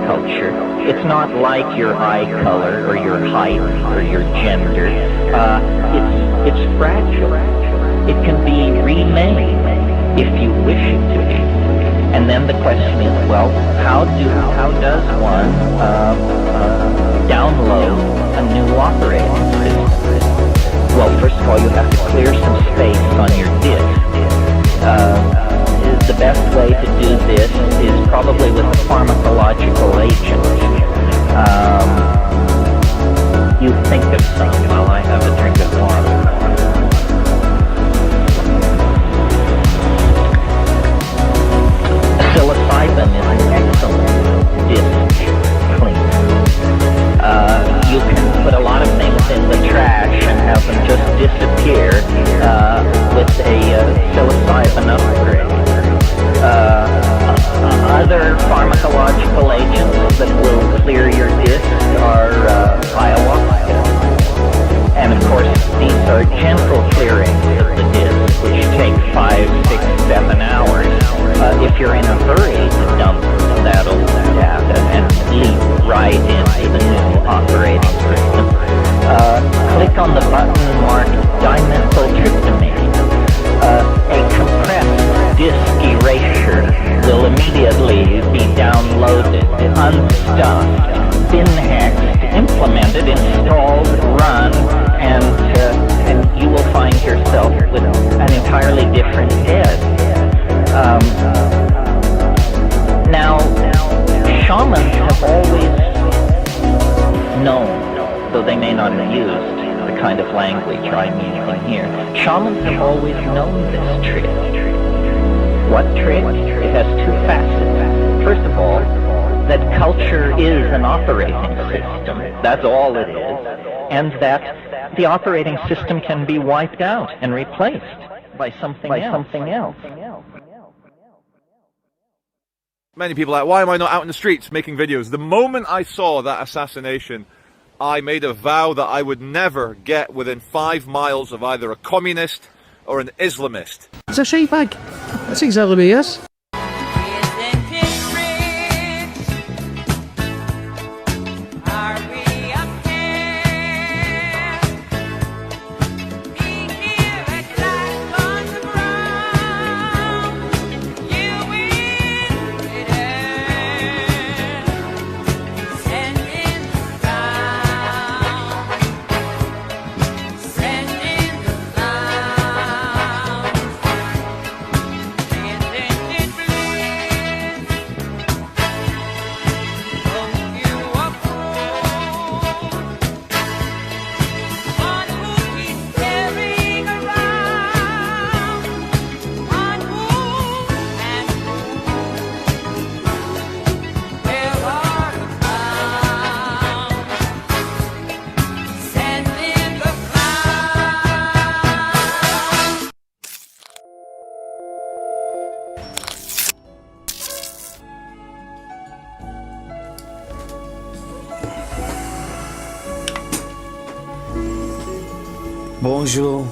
culture. It's not like your eye color or your height or your gender. It's fragile. It can be remade if you wish it to be. And then the question is, well, how does one download a new operating system? Well, first of all, you have to clear some space on your disk. The best way to do this is probably with a pharmacological agent. You think of some while I have a drink of water. Psilocybin is an excellent disk cleaner. You can put a lot of things in the trash and have them just disappear with a psilocybin upgrade. Other pharmacological agents that will clear your disk are ayahuasca. And of course, these are gentle clearings of the disk, which take 5, 6, 7 hours. If you're in a hurry to dump that old data and leap right into the new operating system, click on the button marked dimethyltryptamine. A compressed disk erasure will immediately be downloaded, unstuffed, bin hexed, implemented, installed, run, and you will find yourself with an entirely different head. Now, shamans have always known, though they may not have used the kind of language I'm using here, shamans have always known this trick. What trick? It has two facets. First of all, that culture is an operating system. That's all it is. And that the operating system can be wiped out and replaced by something else. Many people are like, why am I not out in the streets making videos? The moment I saw that assassination, I made a vow that I would never get within 5 miles of either a communist or an Islamist. It's a shite bag. That's exactly what he is. Bonjour.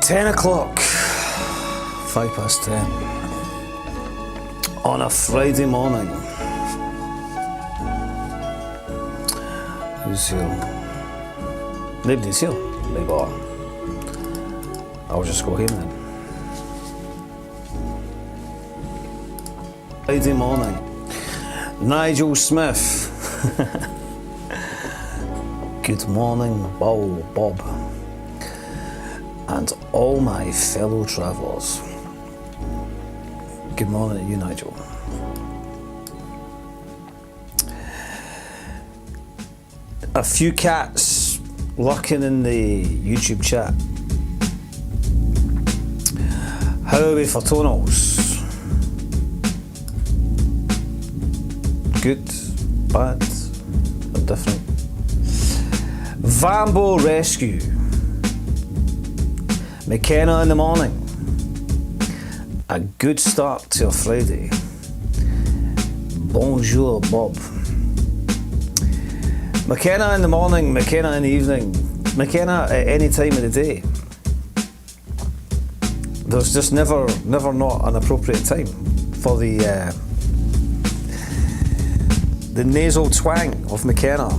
$10, 10:05 on a Friday morning. Who's here? Nobody's here. Maybe I'll just go home then. Friday morning. Nigel Smith. Good morning, Bob, and all my fellow travellers. Good morning to you, Nigel. A few cats lurking in the YouTube chat. How are we for tonals? Good, bad, indifferent. Vambo Rescue. McKenna in the morning. A good start to a Friday. Bonjour, Bob. McKenna in the morning, McKenna in the evening, McKenna at any time of the day. there's just never not an appropriate time for the nasal twang of McKenna.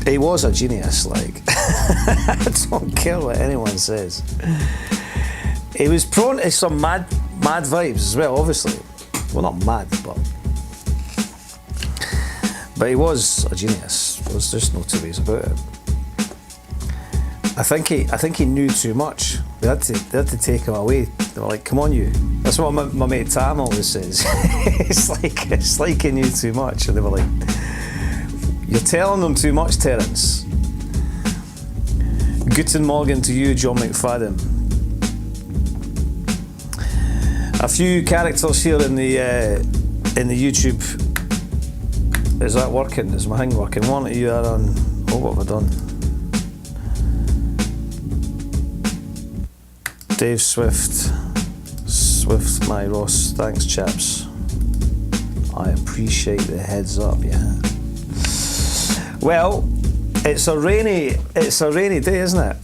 He was a genius, like. I don't care what anyone says. He was prone to some mad vibes as well, obviously. Well, not mad, but he was a genius. There's just no two ways about it. I think he knew too much. They had to take him away. They were like, "Come on, you." That's what my mate Tam always says. it's like he knew too much, and they were like, "You're telling them too much, Terence." Guten Morgen to you, John McFadden. A few characters here in the YouTube. Is that working? Is my thing working? One of you are on. Oh, what have I done? Dave Swift, my Ross. Thanks, chaps. I appreciate the heads up. Yeah. Well, it's a rainy day, isn't it?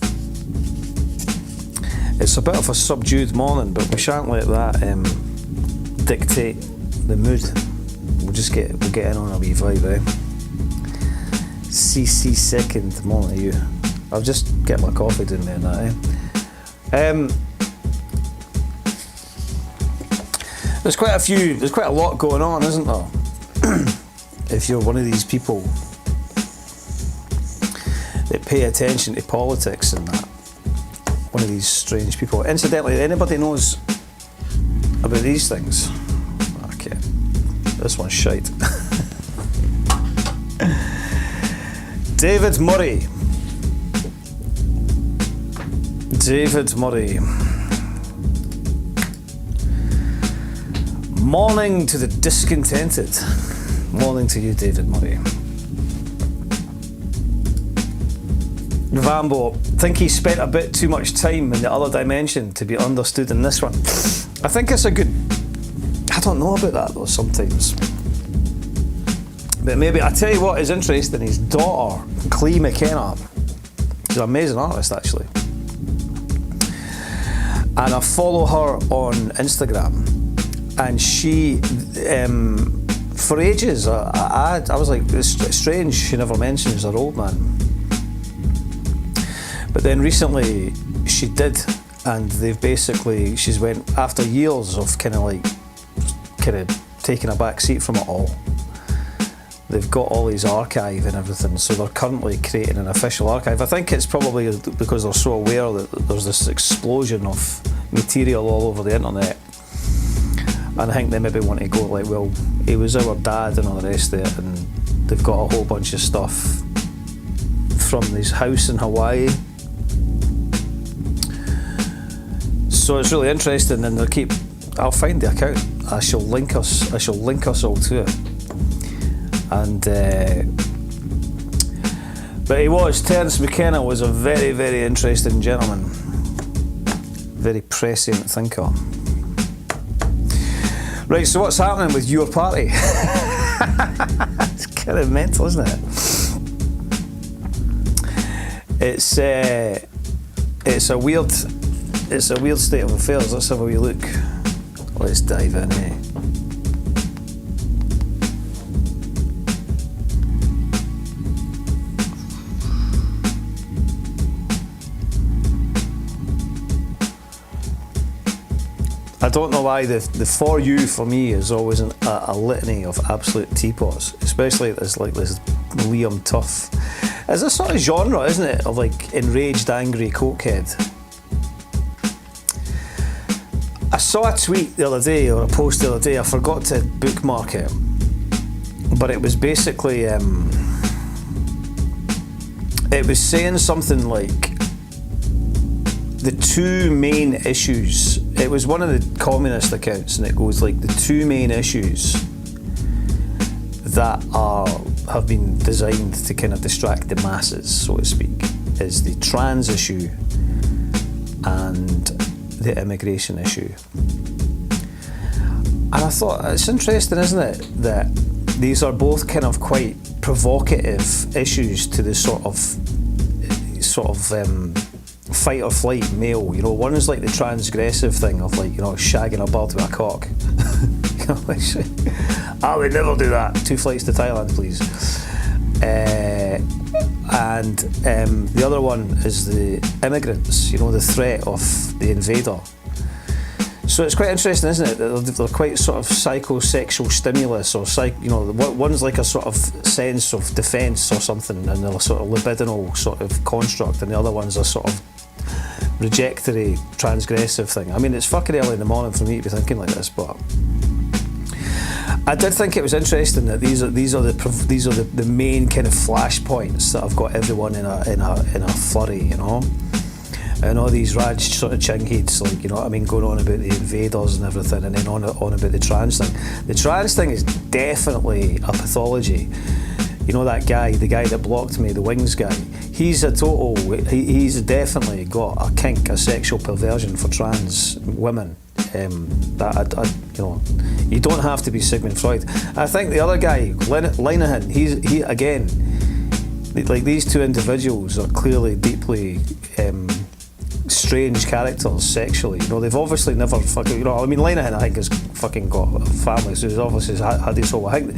It's a bit of a subdued morning, but we shan't let that dictate the mood. We'll get in on a wee vibe, eh? CC second, morning to you. I'll just get my coffee doing me and that, eh? There's quite a lot going on, isn't there? If you're one of these people that pay attention to politics and that, one of these strange people. Incidentally, anybody knows about these things? Okay, this one's shite. David Murray. Morning to the discontented. Morning to you, David Murray. Vambo, think he spent a bit too much time in the other dimension to be understood in this one. I think it's a good... I don't know about that though sometimes. But maybe, I tell you what is interesting, his daughter, Clee McKenna, she's an amazing artist actually. And I follow her on Instagram. And she, for ages, I was like, it's strange she never mentions her old man. But then recently she did, and she's went, after years of kind of taking a back seat from it all, they've got all his archive and everything, so they're currently creating an official archive. I think it's probably because they're so aware that there's this explosion of material all over the internet. And I think they maybe want to go like, well, he was our dad and all the rest of it, and they've got a whole bunch of stuff from his house in Hawaii. So it's really interesting, and I'll find the account. I shall link us all to it. And but Terence McKenna was a very, very interesting gentleman, very prescient thinker. Right, so what's happening with your party? It's kind of mental, isn't it? It's a weird state of affairs. Let's have a wee look. Let's dive in, eh? I don't know why the For You for me is always a litany of absolute teapots, especially this Liam Tuff. It's a sort of genre, isn't it, of like enraged, angry cokehead. I saw a tweet the other day, or a post the other day, I forgot to bookmark it, but it was basically, it was saying something like, the two main issues, it was one of the communist accounts, and it goes like, the two main issues that have been designed to kind of distract the masses, so to speak, is the trans issue and the immigration issue. And I thought, it's interesting, isn't it, that these are both kind of quite provocative issues to the sort of fight or flight male. You know, one is like the transgressive thing of like, you know, shagging a bird with a cock. You know, like, I would never do that. 2 flights to Thailand, please. And the other one is the immigrants. You know, the threat of the invader. So it's quite interesting, isn't it? They're quite sort of psychosexual stimulus, or you know, one's like a sort of sense of defence or something, and they're a sort of libidinal sort of construct, and the other one's a sort of rejectory, transgressive thing. I mean, it's fucking early in the morning for me to be thinking like this, but I did think it was interesting that these are the main kind of flashpoints that have got everyone in a flurry, you know. And all these Raj sort of chingheads, like, you know what I mean, going on about the invaders and everything, and then on about the trans thing. The trans thing is definitely a pathology. You know that guy, the guy that blocked me, the Wings guy, he's he's definitely got a kink, a sexual perversion for trans women. You know, you don't have to be Sigmund Freud. I think the other guy, Linehan, he again, like, these two individuals are clearly deeply strange characters sexually. You know, they've obviously never fucking, you know, I mean, Linehan, I think, has fucking got a family, so he's obviously had his whole, I think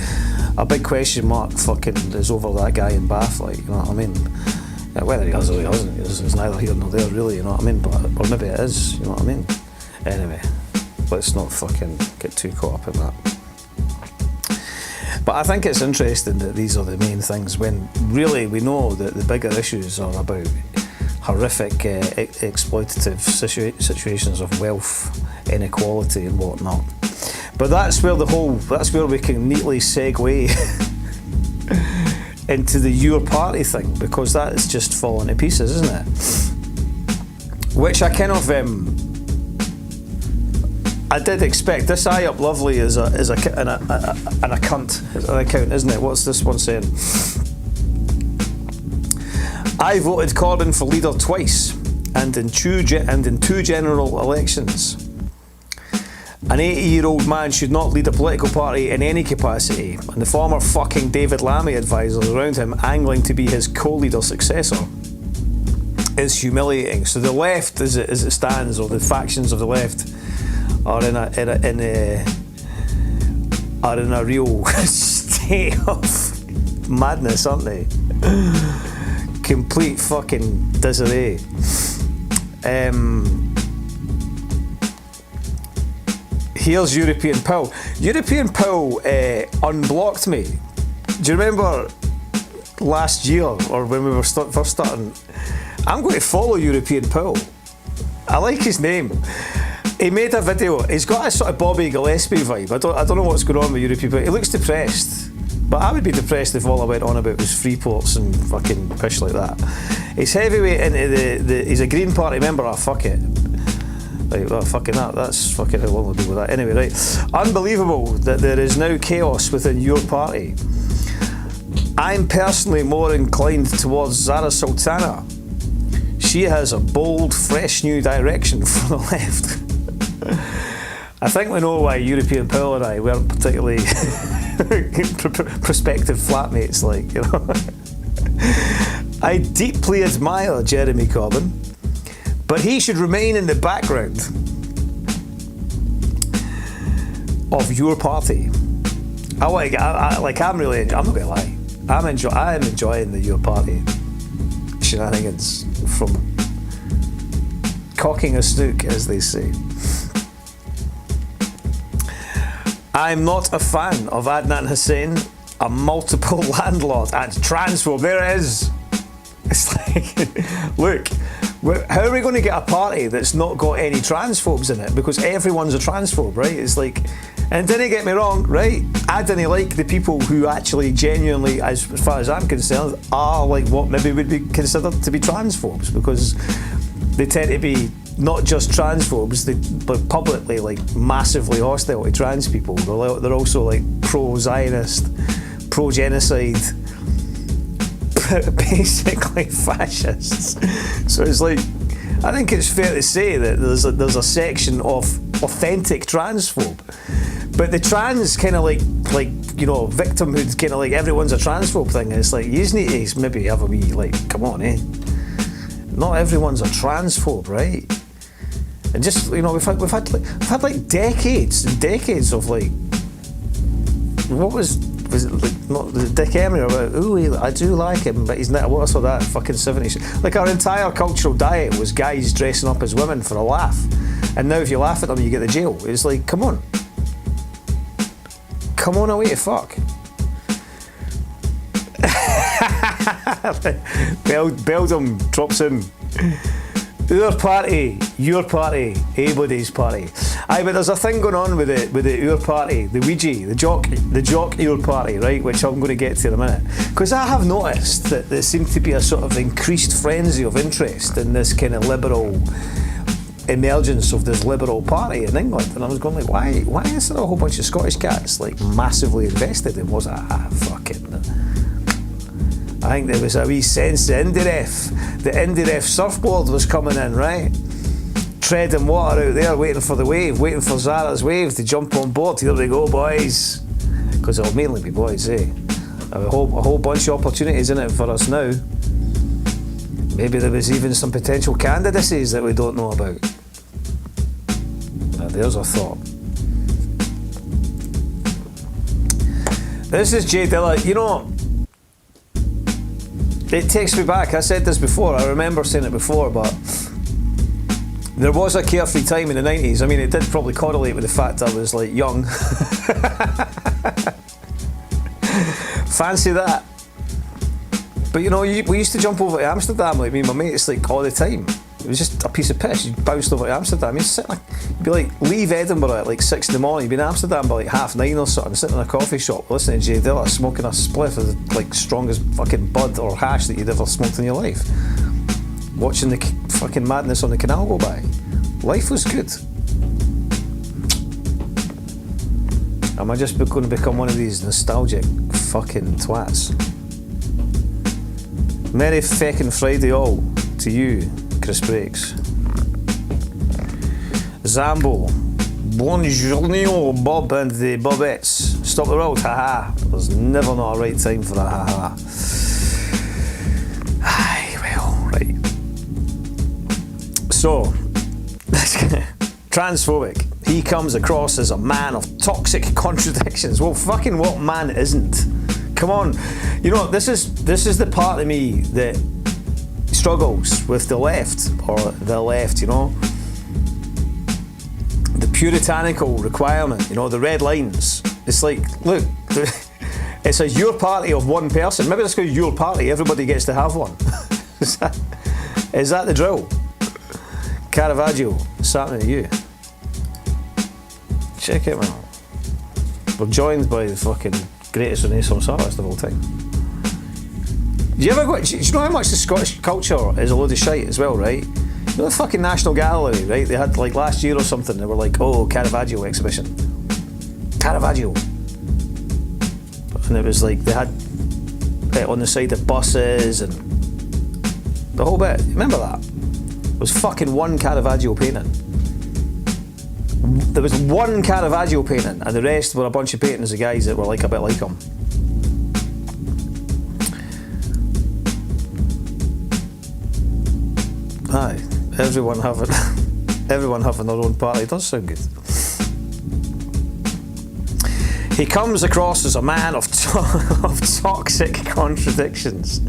a big question mark fucking is over that guy in Bath, like, you know what I mean? Whether he does or he doesn't is neither here nor there, really, you know what I mean? But, or maybe it is, you know what I mean? Anyway, let's not fucking get too caught up in that. But I think it's interesting that these are the main things, when really we know that the bigger issues are about horrific exploitative situations of wealth, inequality and whatnot. But that's where we can neatly segue into the your party thing, because that is just falling to pieces, isn't it? Which I kind of I did expect. This eye up lovely is a cunt, an account, isn't it? What's this one saying? I voted Corbyn for leader twice, and in two general elections. An 80-year-old man should not lead a political party in any capacity, and the former fucking David Lammy advisors around him angling to be his co-leader successor is humiliating. So the left, as it stands, or the factions of the left, are in a real state of madness, aren't they? Complete fucking disarray. Here's European Pill. European Pill unblocked me. Do you remember last year, or when we were first starting? I'm going to follow European Pill. I like his name. He made a video. He's got a sort of Bobby Gillespie vibe. I don't know what's going on with European Pill. He looks depressed. But I would be depressed if all I went on about was Freeports and fucking pish like that. He's heavyweight into he's a Green Party member. Fuck it. Right, well, fucking that's fucking how long we'll deal with that. Anyway, right. Unbelievable that there is now chaos within your party. I'm personally more inclined towards Zara Sultana. She has a bold, fresh new direction for the left. I think we know why European Pill and I weren't particularly prospective flatmates, like, you know. I deeply admire Jeremy Corbyn, but he should remain in the background of your party. I'm not gonna lie, I am enjoying the your party shenanigans from cocking a snook, as they say. I'm not a fan of Adnan Hussein, a multiple landlord and transphobe. There it is. It's like, look, how are we going to get a party that's not got any transphobes in it? Because everyone's a transphobe, right? It's like, and didn't get me wrong, right? I didn't like the people who actually genuinely, as far as I'm concerned, are like what maybe would be considered to be transphobes, because they tend to be not just transphobes, but publicly like massively hostile to trans people. They're also like pro-Zionist, pro-genocide, basically fascists. So it's like, I think it's fair to say that there's a section of authentic transphobe, but the trans kind of like you know, victimhood, kind of like everyone's a transphobe thing. It's like, you just need to maybe have a wee like, come on, Not everyone's a transphobe, right? And just, you know, we've had like decades and decades of like, what was it like, not the Dick Emery about, ooh, I do like him, but he's not, what's all that fucking 70s? Like, our entire cultural diet was guys dressing up as women for a laugh. And now if you laugh at them, you get the jail. It's like, come on. Come on away, fuck. Belgium drops in. Our party, your party, everybody's party. Aye, but there's a thing going on with the our party, the Ouija, the jock our party, right? Which I'm going to get to in a minute. Because I have noticed that there seems to be a sort of increased frenzy of interest in this kind of liberal emergence of this liberal party in England, and I was going like, why is there a whole bunch of Scottish cats like massively invested in what's fucking. I think there was a wee sense of Indyref. The Indyref surfboard was coming in, right? Treading water out there, waiting for the wave, waiting for Zara's wave to jump on board. Here we go, boys. Because it'll mainly be boys, eh? A whole bunch of opportunities in it for us now. Maybe there was even some potential candidacies that we don't know about. Now, there's a thought. This is Jay Dilla. You know, it takes me back. I said this before. I remember saying it before, but there was a carefree time in the 90s. I mean, it did probably correlate with the fact I was like young. Fancy that. But you know, we used to jump over to Amsterdam, like me and my mates, like all the time. It was just a piece of piss. You bounced over to Amsterdam. You'd be like, leave Edinburgh at like 6 in the morning. You'd be in Amsterdam by like 9:30 or something, sitting in a coffee shop, listening to Jay Dilla, smoking a spliff of the like strongest fucking bud or hash that you'd ever smoked in your life. Watching the fucking madness on the canal go by. Life was good. Am I just going to become one of these nostalgic fucking twats? Merry feckin' Friday all to you, Chris Breaks. Zambo, buongiorno, Bob and the Bobettes. Stop the road, haha. There's never not a right time for a haha. Aye, well, right. So, transphobic. He comes across as a man of toxic contradictions. Well, fucking what man isn't? Come on. You know, this is the part of me that struggles with the left, you know. The puritanical requirement, you know, the red lines. It's like, look, it's a your party of one person. Maybe let's go your party, everybody gets to have one. Is that the drill? Caravaggio, it's happening to you. Check it, man. We're joined by the fucking greatest Renaissance artist of all time. Do you know how much the Scottish culture is a load of shite as well, right? You know the fucking National Gallery, right? They had like last year or something, they were like, oh, Caravaggio exhibition. Caravaggio. And it was like, they had it on the side of buses and the whole bit. Remember that? It was fucking one Caravaggio painting. There was one Caravaggio painting and the rest were a bunch of paintings of guys that were like a bit like him. Aye, everyone having their own party does sound good. He comes across as a man of toxic contradictions.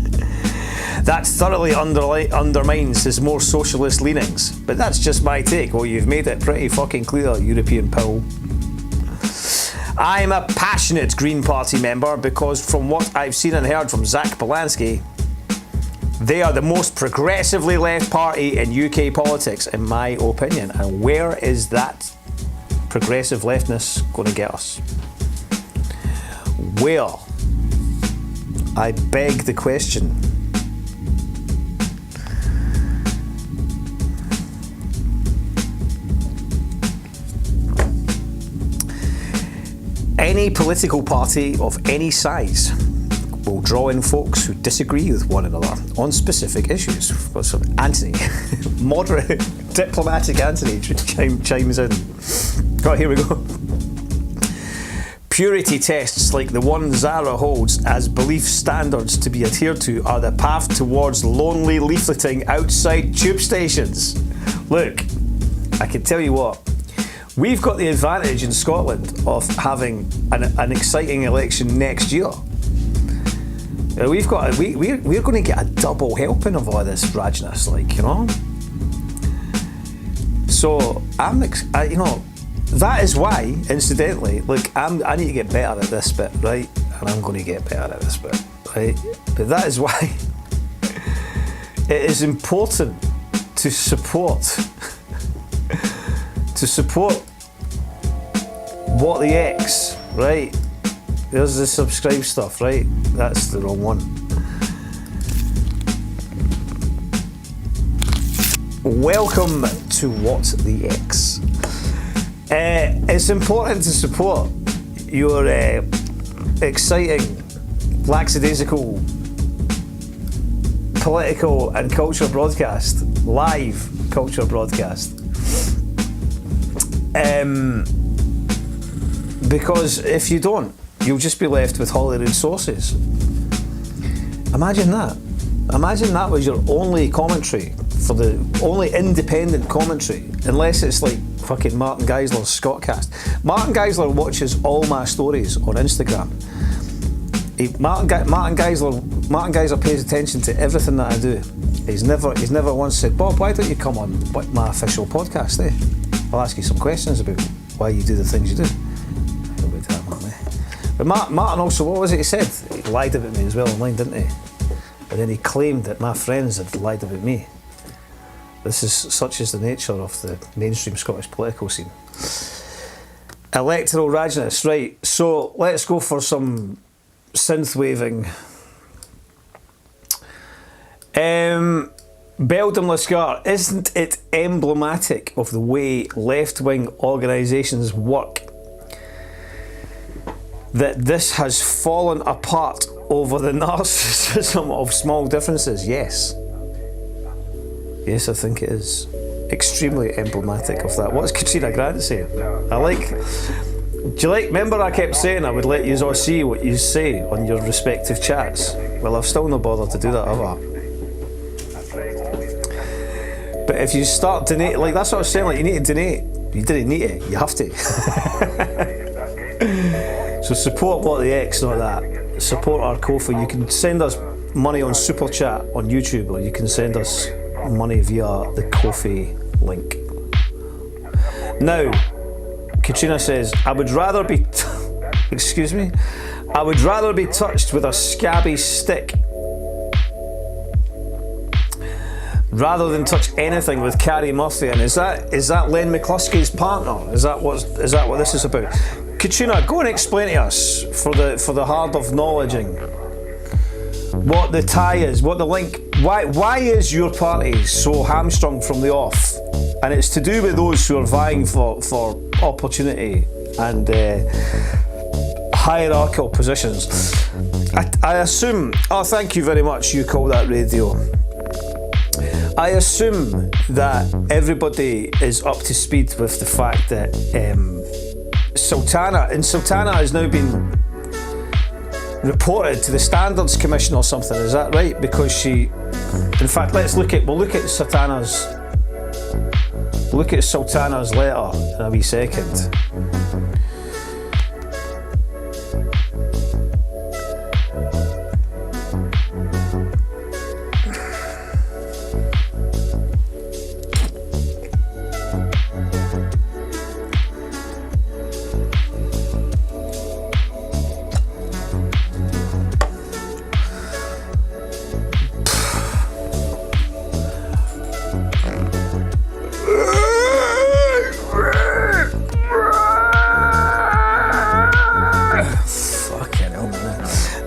That thoroughly undermines his more socialist leanings. But that's just my take. Well, you've made it pretty fucking clear, European pill. I'm a passionate Green Party member because from what I've seen and heard from Zach Polanski, they are the most progressively left party in UK politics, in my opinion. And where is that progressive leftness going to get us? Where? I beg the question. Any political party of any size will draw in folks who disagree with one another on specific issues. Well, so Anthony, moderate, diplomatic Anthony chimes in. Oh, here we go. purity tests like the one Zara holds as belief standards to be adhered to are the path towards lonely leafleting outside tube stations. Look, I can tell you what, we've got the advantage in Scotland of having an exciting election next year. We're going to get a double helping of all this Rajnas, like, you know. So that is why, incidentally, look, I need to get better at this bit, right? And I'm going to get better at this bit, right? But that is why it is important to support what the X, right? There's the subscribe stuff, right? That's the wrong one. Welcome to What the X. It's important to support your exciting, lackadaisical, political and cultural broadcast, live cultural broadcast. Because if you don't, you'll just be left with Holyrood sources. Imagine that. Imagine that was your only commentary, for the only independent commentary, unless it's like fucking Martin Geisler's Scottcast. Martin Geisler watches all my stories on Instagram. Martin Geisler pays attention to everything that I do. He's never once said, Bob, why don't you come on my official podcast, eh? I'll ask you some questions about why you do the things you do. But Martin also, what was it he said? He lied about me as well online, didn't he? And then he claimed that my friends had lied about me. Such is the nature of the mainstream Scottish political scene. Electoral Rajnas, right, so let's go for some synth waving. Belgium Lascar, isn't it emblematic of the way left-wing organisations work that this has fallen apart over the narcissism of small differences? Yes. Yes, I think it is. Extremely emblematic of that. What's Katrina Grant saying? Remember I kept saying I would let you all see what you say on your respective chats? Well, I've still not bothered to do that, have I? But if you start donating, like that's what I was saying, like you need to donate. You didn't need it, you have to. So support What the X, not that. Support our Ko-fi. You can send us money on Super Chat on YouTube, or you can send us money via the Ko-fi link. Now, Katrina says, I would rather be excuse me? I would rather be touched with a scabby stick rather than touch anything with Carrie Murphy. And is that Len McCluskey's partner? Is that what this is about? Katrina, go and explain to us for the hard of knowledging what the tie is, what the link. Why is your party so hamstrung from the off? And it's to do with those who are vying for opportunity and hierarchical positions. I assume. Oh, thank you very much. You call that radio. I assume that everybody is up to speed with the fact that Sultana has now been reported to the Standards Commission or something. Is that right? Because she, in fact, we'll look at Sultana's letter in a wee second.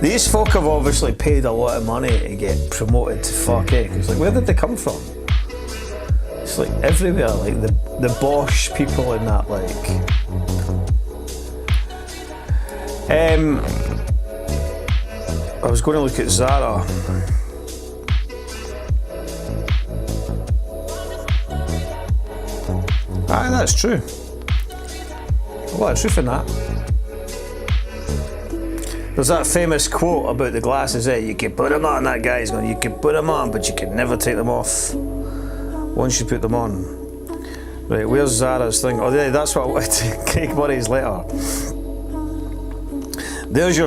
These folk have obviously paid a lot of money to get promoted to fuck it. It's like, where did they come from? It's like everywhere, like the Bosch people and that, like. I was going to look at Zara. Aye, that's true. A lot of truth in that. There's that famous quote about the glasses, you can put them on, that guy's going, you can put them on, but you can never take them off once you put them on. Right, where's Zara's thing? Oh, yeah, that's what I wanted to Craig Murray's letter. There's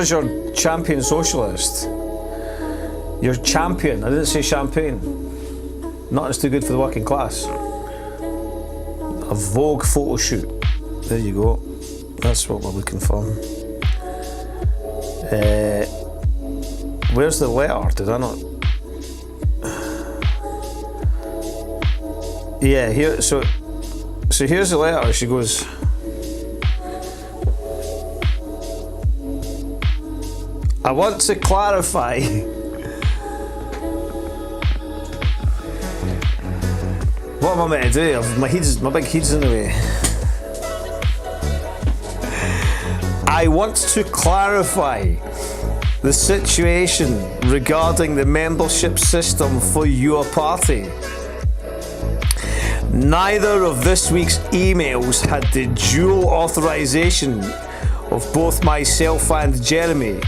your champion socialist. Your champion, I didn't say champagne. Nothing's too good for the working class. A Vogue photo shoot. There you go. That's what we're looking for. Where's the letter? Did I not? Yeah, here. So here's the letter. She goes, I want to clarify. What am I meant to do? My big head's in the way. I want to clarify the situation regarding the membership system for your party. Neither of this week's emails had the dual authorization of both myself and Jeremy,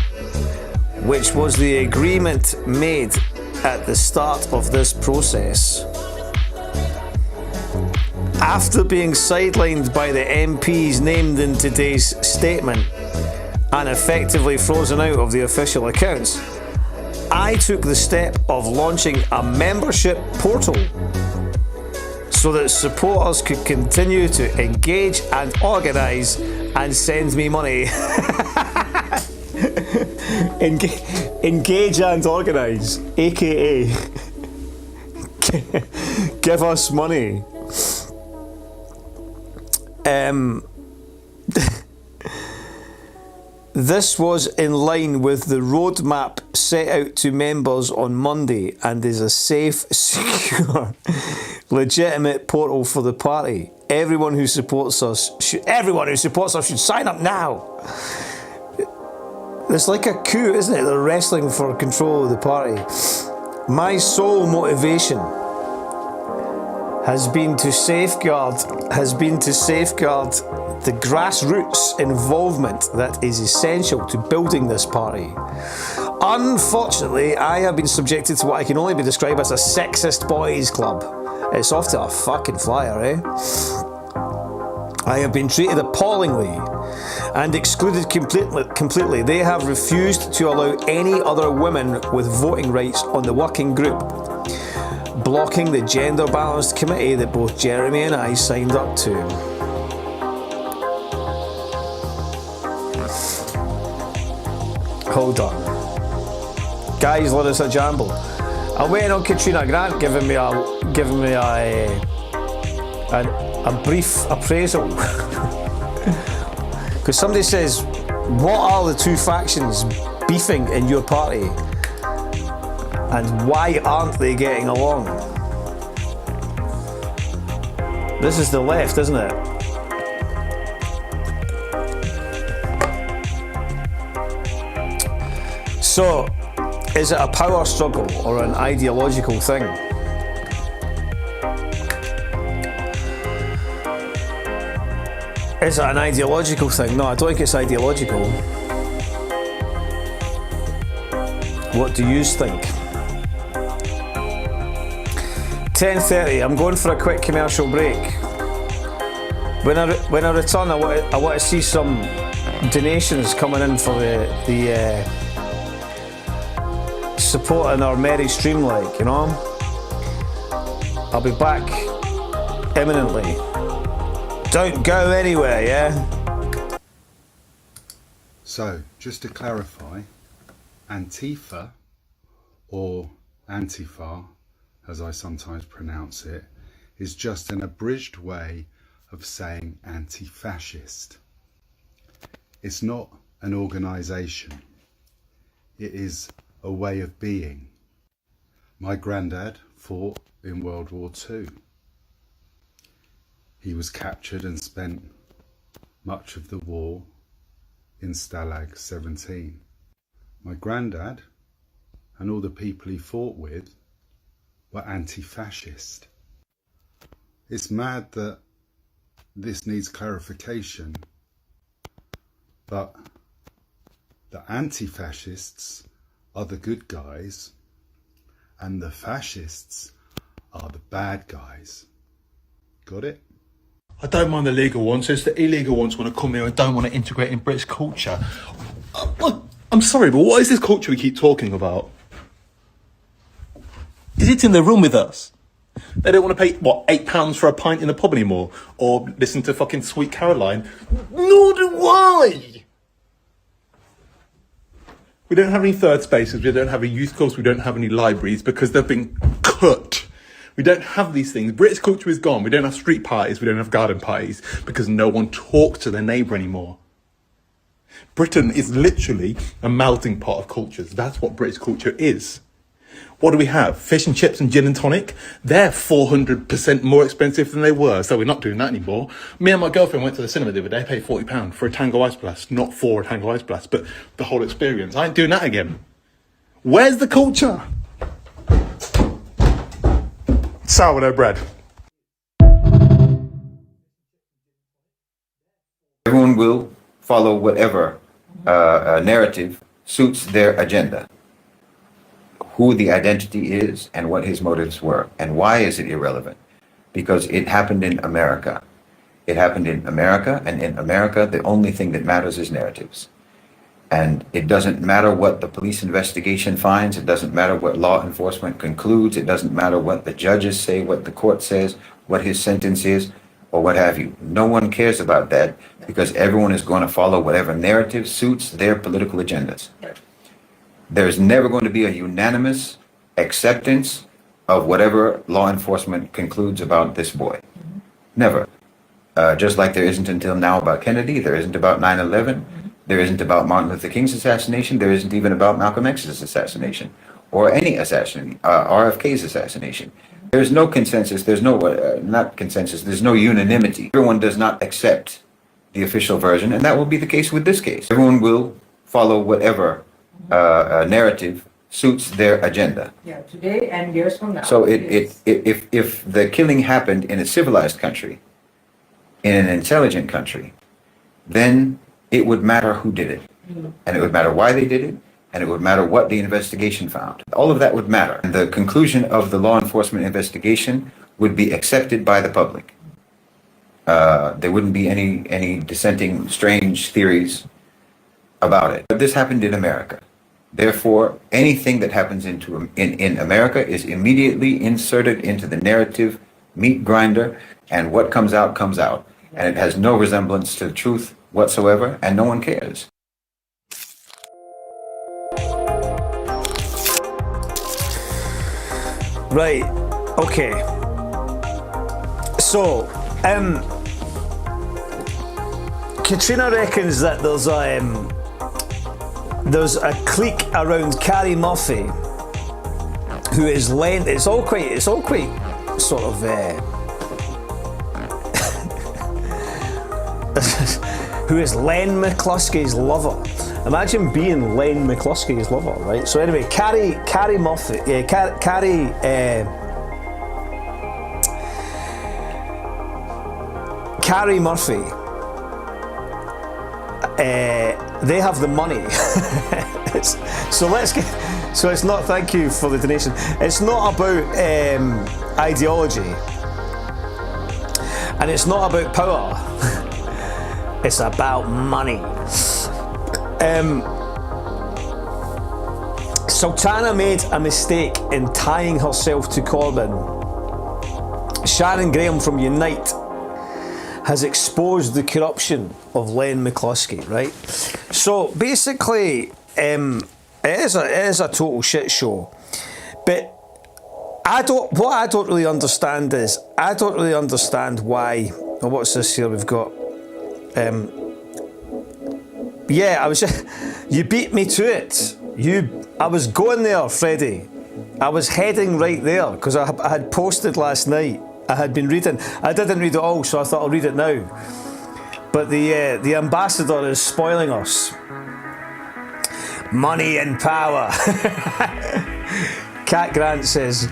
which was the agreement made at the start of this process. After being sidelined by the MPs named in today's statement and effectively frozen out of the official accounts, I took the step of launching a membership portal so that supporters could continue to engage and organise and send me money. Engage and organise, aka give us money. This was in line with the roadmap set out to members on Monday and is a safe, secure, legitimate portal for the party. Everyone who supports us should sign up now. It's like a coup, isn't it? They're wrestling for control of the party. My sole motivation has been to safeguard the grassroots involvement that is essential to building this party. Unfortunately, I have been subjected to what I can only be described as a sexist boys club. It's off to a fucking flyer, eh? I have been treated appallingly and excluded completely. They have refused to allow any other women with voting rights on the working group, blocking the gender balanced committee that both Jeremy and I signed up to. Hold on. Guys, let us a jamble. I'm waiting on Katrina Grant giving me a brief appraisal. Because somebody says, what are the two factions beefing in your party? And why aren't they getting along? This is the left, isn't it? So, is it a power struggle or an ideological thing? Is it an ideological thing? No, I don't think it's ideological. What do you think? 10:30, I'm going for a quick commercial break. When I return, I want to see some donations coming in for the supporting our merry stream, like, you know. I'll be back imminently. Don't go anywhere, yeah? So, just to clarify, Antifa, or Antifa, as I sometimes pronounce it, is just an abridged way of saying anti-fascist. It's not an organisation. It is a way of being. My granddad fought in World War II. He was captured and spent much of the war in Stalag 17. My granddad and all the people he fought with were anti-fascist. It's mad that this needs clarification, but The anti-fascists are the good guys and the fascists are the bad guys. Got it? I don't mind the legal ones. It's the illegal ones want to come here and don't want to integrate in British culture. I'm sorry, but what is this culture we keep talking about? Is it in the room with us? They don't want to pay, what, £8 for a pint in the pub anymore? Or listen to fucking Sweet Caroline? Nor do I! We don't have any third spaces, we don't have any youth clubs, we don't have any libraries because they've been cut. We don't have these things. British culture is gone. We don't have street parties, we don't have garden parties because no one talks to their neighbour anymore. Britain is literally a melting pot of cultures. That's what British culture is. What do we have? Fish and chips and gin and tonic? They're 400% more expensive than they were, so we're not doing that anymore. Me and my girlfriend went to the cinema the other day, paid £40 for a Tango Ice Blast. Not for a Tango Ice Blast, but the whole experience. I ain't doing that again. Where's the culture? Sourdough bread. Everyone will follow whatever narrative suits their agenda. Who the identity is and what his motives were. And why is it irrelevant? Because it happened in America. It happened in America, and in America, the only thing that matters is narratives. And it doesn't matter what the police investigation finds. It doesn't matter what law enforcement concludes. It doesn't matter what the judges say, what the court says, what his sentence is, or what have you. No one cares about that because everyone is going to follow whatever narrative suits their political agendas. There's never going to be a unanimous acceptance of whatever law enforcement concludes about this boy. Never. Just like there isn't until now about Kennedy, there isn't about 9/11, there isn't about Martin Luther King's assassination, there isn't even about Malcolm X's assassination, or any assassination, RFK's assassination. There's no consensus, there's no, not consensus, there's no unanimity. Everyone does not accept the official version, and that will be the case with this case. Everyone will follow whatever narrative suits their agenda. Yeah, today and years from now. So if the killing happened in a civilized country, in an intelligent country, then it would matter who did it. And it would matter why they did it, and it would matter what the investigation found. All of that would matter. And the conclusion of the law enforcement investigation would be accepted by the public. There wouldn't be any dissenting, strange theories about it. But this happened in America. Therefore, anything that happens in America is immediately inserted into the narrative meat grinder, and what comes out, comes out. And it has no resemblance to the truth whatsoever, and no one cares. Right, okay. So, Katrina reckons that there's a clique around Carrie Murphy who is lent. It's all quite sort of who is Len McCluskey's lover. Imagine being Len McCluskey's lover, right? So anyway, Carrie Murphy, Carrie Murphy. They have the money. So it's not, thank you for the donation. It's not about ideology, and it's not about power. It's about money. Sultana made a mistake in tying herself to Corbyn. Sharon Graham from Unite has exposed the corruption of Len McCluskey, right? So basically, it is a total shit show. But what I don't really understand is, I don't really understand why. Oh, what's this here we've got? Yeah, you beat me to it. I was going there, Freddie. I was heading right there because I had posted last night. I had been reading. I didn't read it all, so I thought I'll read it now. But the ambassador is spoiling us. Money and power. Cat Grant says,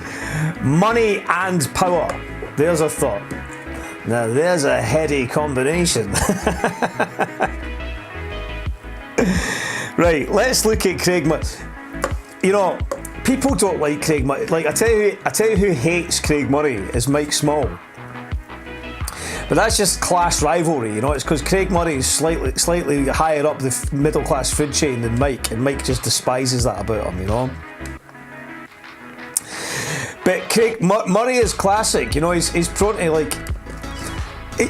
money and power. There's a thought. Now there's a heady combination. Right, let's look at Craig Murray. You know, people don't like Craig Murray. Like, I tell you who hates Craig Murray is Mike Small. But that's just class rivalry, you know. It's because Craig Murray is slightly higher up the middle class food chain than Mike, and Mike just despises that about him, you know. But Craig Murray is classic, you know. He's prone to like,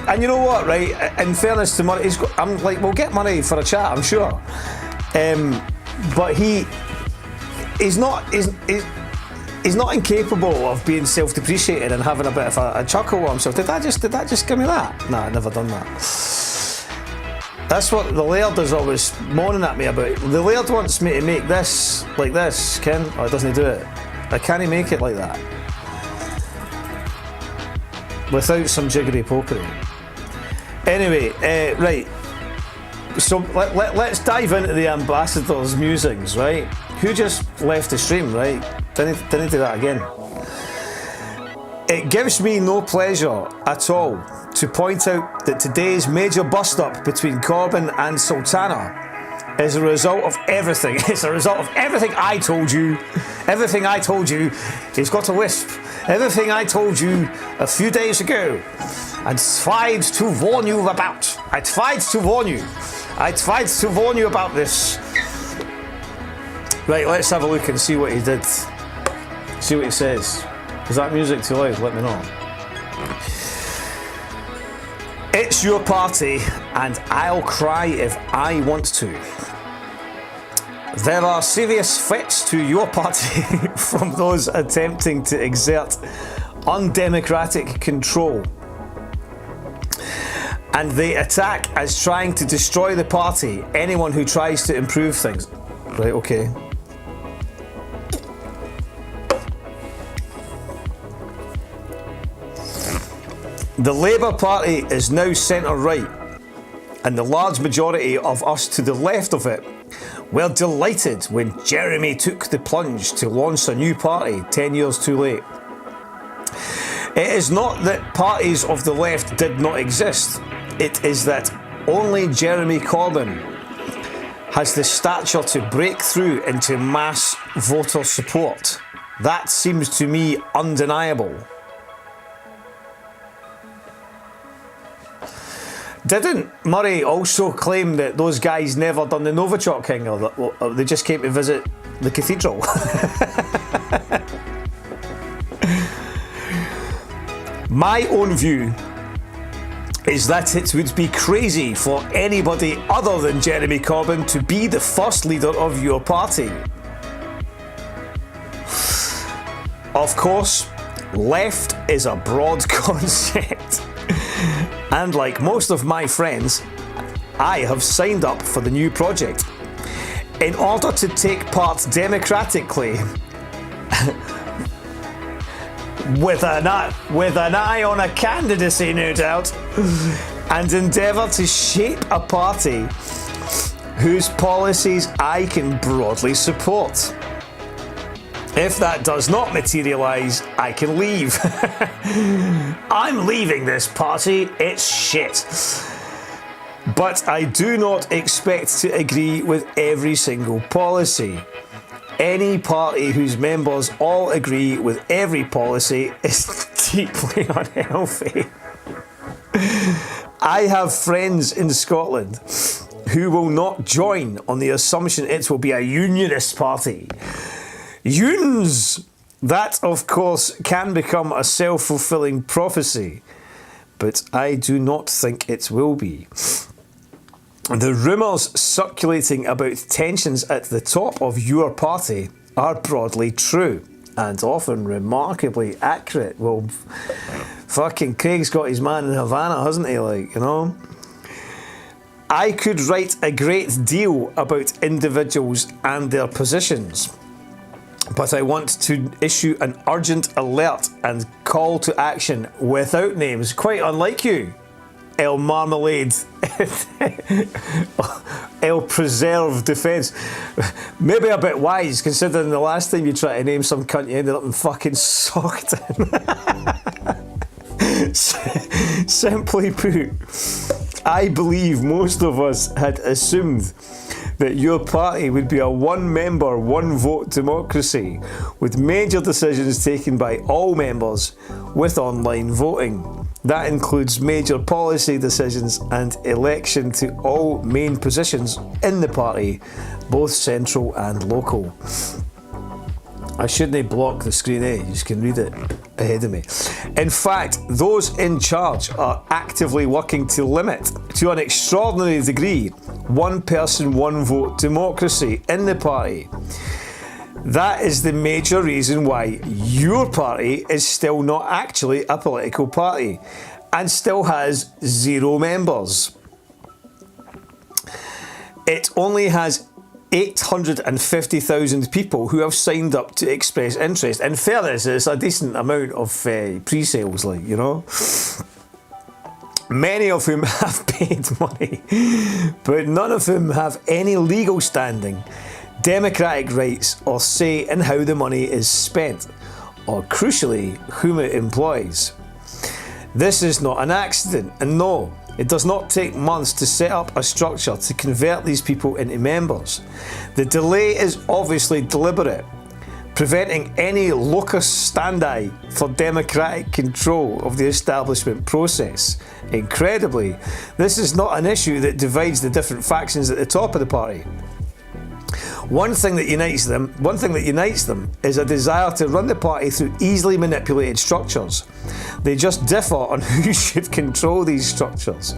and you know what, right? In fairness to Murray, I'm like, we'll get Murray for a chat, I'm sure. But he's not incapable of being self-depreciated and having a bit of a chuckle with himself. Did that just give me that? Nah, I've never done that. That's what the Laird is always moaning at me about. The Laird wants me to make this like this, Ken. Oh, doesn't he do it? I can't make it like that without some jiggery pokery. Anyway, right. So let's dive into the ambassador's musings, right? Who just left the stream, right? Didn't do that again. It gives me no pleasure at all to point out that today's major bust-up between Corbyn and Sultana is a result of everything. It's a result of everything I told you. Everything I told you, he's got a wisp. Everything I told you a few days ago. I tried to warn you about. I tried to warn you about this. Right, let's have a look and see what he did. See what he says. Is that music too loud? Let me know. It's your party, and I'll cry if I want to. There are serious threats to your party from those attempting to exert undemocratic control. And they attack as trying to destroy the party, anyone who tries to improve things. Right, okay. The Labour Party is now centre-right, and the large majority of us to the left of it were delighted when Jeremy took the plunge to launch a new party 10 years too late. It is not that parties of the left did not exist, it is that only Jeremy Corbyn has the stature to break through into mass voter support. That seems to me undeniable. Didn't Murray also claim that those guys never done the Novichok thing, or they just came to visit the cathedral? My own view is that it would be crazy for anybody other than Jeremy Corbyn to be the first leader of your party. Of course, left is a broad concept. And like most of my friends, I have signed up for the new project. In order to take part democratically, with an eye on a candidacy, no doubt, and endeavour to shape a party whose policies I can broadly support. If that does not materialise, I can leave. I'm leaving this party, it's shit. But I do not expect to agree with every single policy. Any party whose members all agree with every policy is deeply unhealthy. I have friends in Scotland who will not join on the assumption it will be a unionist party. Unions! That, of course, can become a self-fulfilling prophecy, but I do not think it will be. The rumours circulating about tensions at the top of your party are broadly true, and often remarkably accurate. Well, fucking Craig's got his man in Havana, hasn't he, like, you know? I could write a great deal about individuals and their positions, but I want to issue an urgent alert and call to action without names, quite unlike you, El Marmalade, El Preserve Defence. Maybe a bit wise, considering the last time you tried to name some cunt, you ended up in fucking Sockton. Simply put, I believe most of us had assumed that your party would be a one-member, one-vote democracy, with major decisions taken by all members with online voting. That includes major policy decisions and election to all main positions in the party, both central and local. I shouldn't block the screen, you just can read it ahead of me. In fact, those in charge are actively working to limit, to an extraordinary degree, one person, one vote democracy in the party. That is the major reason why your party is still not actually a political party and still has 0 members. It only has 850,000 people who have signed up to express interest. In fairness, it's a decent amount of pre-sales, many of whom have paid money, but none of whom have any legal standing, democratic rights, or say in how the money is spent, or crucially, whom it employs. This is not an accident, and no, it does not take months to set up a structure to convert these people into members. The delay is obviously deliberate, preventing any locus standi for democratic control of the establishment process. Incredibly, this is not an issue that divides the different factions at the top of the party. One thing that unites them is a desire to run the party through easily manipulated structures. They just differ on who should control these structures.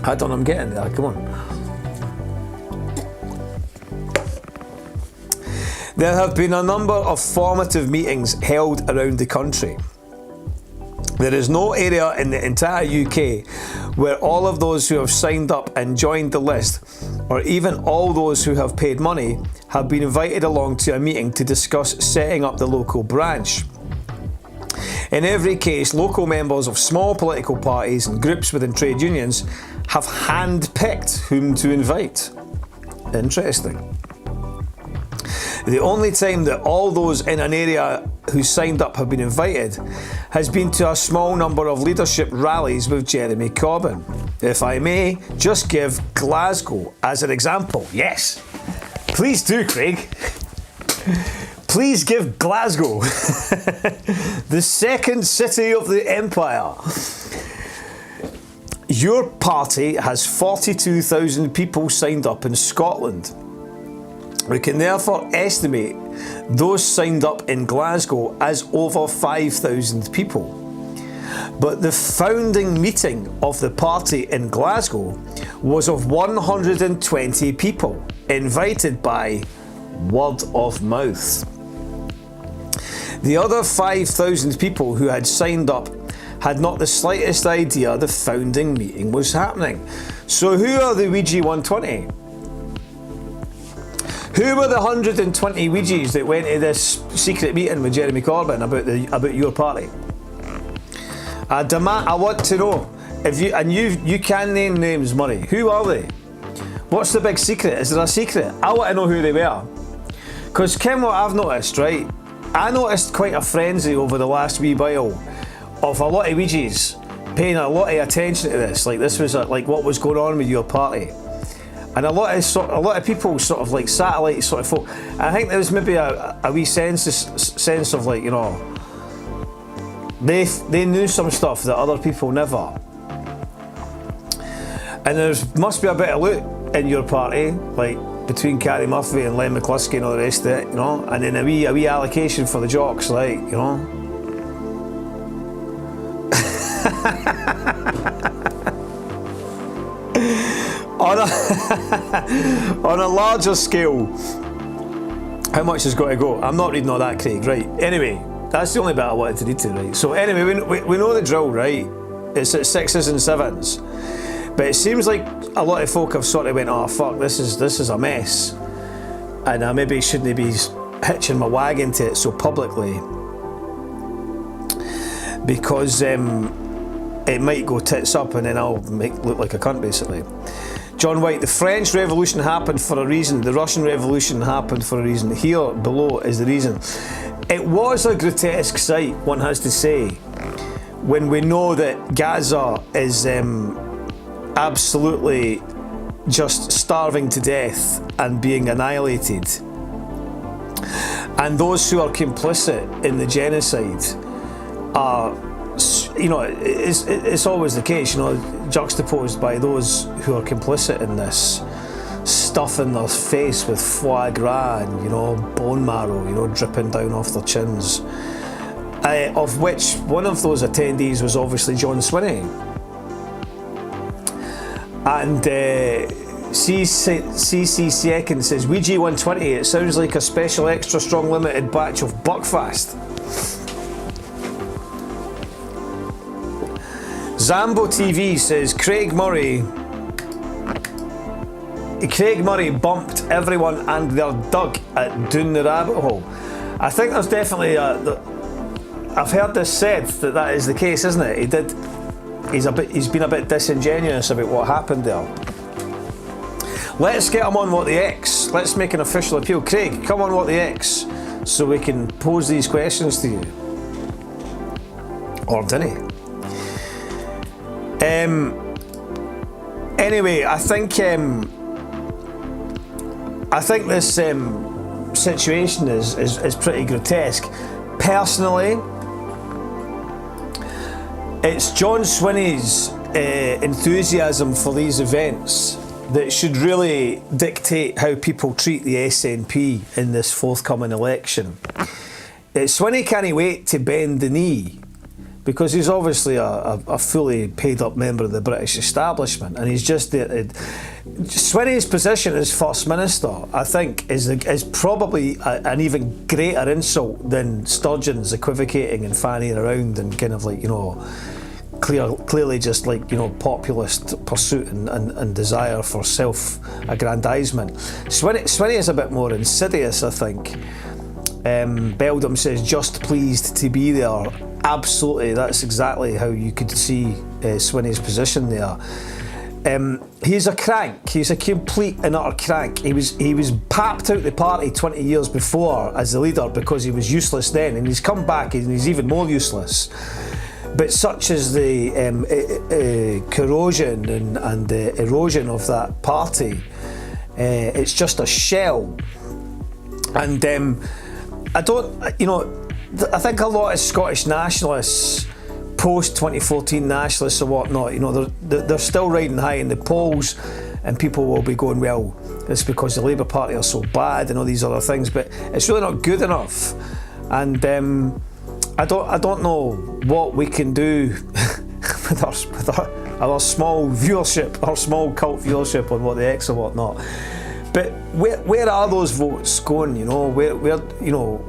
Hold on, I'm getting there, come on. There have been a number of formative meetings held around the country. There is no area in the entire UK where all of those who have signed up and joined the list, or even all those who have paid money, have been invited along to a meeting to discuss setting up the local branch. In every case, local members of small political parties and groups within trade unions have hand-picked whom to invite. Interesting. The only time that all those in an area who signed up have been invited has been to a small number of leadership rallies with Jeremy Corbyn. If I may, just give Glasgow as an example. Yes, please do, Craig. Please give Glasgow, the second city of the empire. Your party has 42,000 people signed up in Scotland. We can therefore estimate those signed up in Glasgow as over 5,000 people. But the founding meeting of the party in Glasgow was of 120 people, invited by word of mouth. The other 5,000 people who had signed up had not the slightest idea the founding meeting was happening. So who are the Ouija 120? Who were the 120 Ouijas that went to this secret meeting with Jeremy Corbyn about your party? I want to know. You can name names, Murray. Who are they? What's the big secret? Is there a secret? I want to know who they were. Because Kim, what I've noticed, right? I noticed quite a frenzy over the last wee while of a lot of Ouijas paying a lot of attention to this. Like this was like what was going on with your party. And a lot of people sort of like satellite sort of folk. I think there was maybe a wee sense of like, you know, they knew some stuff that other people never. And there must be a bit of loot in your party, like between Carrie Murphy and Len McCluskey and all the rest of it, you know, and then a wee allocation for the jocks, like, you know. On a larger scale, how much has got to go? I'm not reading all that, Craig, right? Anyway, that's the only bit I wanted to read to, right? So anyway, we know the drill, right? It's at 6s and 7s. But it seems like a lot of folk have sort of went, oh fuck, this is a mess. And I maybe shouldn't be hitching my wagon to it so publicly. Because it might go tits up and then I'll look like a cunt, basically. John White, the French Revolution happened for a reason. The Russian Revolution happened for a reason. Here below is the reason. It was a grotesque sight, one has to say, when we know that Gaza is absolutely just starving to death and being annihilated. And those who are complicit in the genocide are, you know, it's always the case, you know, juxtaposed by those who are complicit in this, stuffing their face with foie gras and, you know, bone marrow, you know, dripping down off their chins. Of which one of those attendees was obviously John Swinney. And CC Second says, Ouija 120, it sounds like a special extra strong limited batch of Buckfast. Zambo TV says, Craig Murray bumped everyone and their dug at down the rabbit hole. I think there's definitely I've heard this said that is the case, isn't it? He's been a bit disingenuous about what happened there. Let's get him on What the X. Let's make an official appeal. Craig, come on What the X so we can pose these questions to you. Or didn't he? Anyway, I think this situation is pretty grotesque. Personally, it's John Swinney's enthusiasm for these events that should really dictate how people treat the SNP in this forthcoming election. Swinney can't wait to bend the knee, because he's obviously a fully paid up member of the British establishment, and he's just Swinney's position as First Minister, I think, is probably an even greater insult than Sturgeon's equivocating and fanning around and kind of like, you know, clearly just like, you know, populist pursuit and desire for self-aggrandisement. Swinney is a bit more insidious, I think. Beldam says, just pleased to be there. Absolutely, that's exactly how you could see Swinney's position there. He's a crank. He's a complete and utter crank. He was papped out the party 20 years before as the leader because he was useless then, and he's come back and he's even more useless. But such is the corrosion and the erosion of that party. It's just a shell. And I think a lot of Scottish nationalists, post 2014 nationalists or whatnot, you know, they're still riding high in the polls, and people will be going, well, it's because the Labour Party are so bad and all these other things, but it's really not good enough. And I don't know what we can do with our small viewership, our small cult viewership on What the X or whatnot. But where are those votes going? You know, where you know,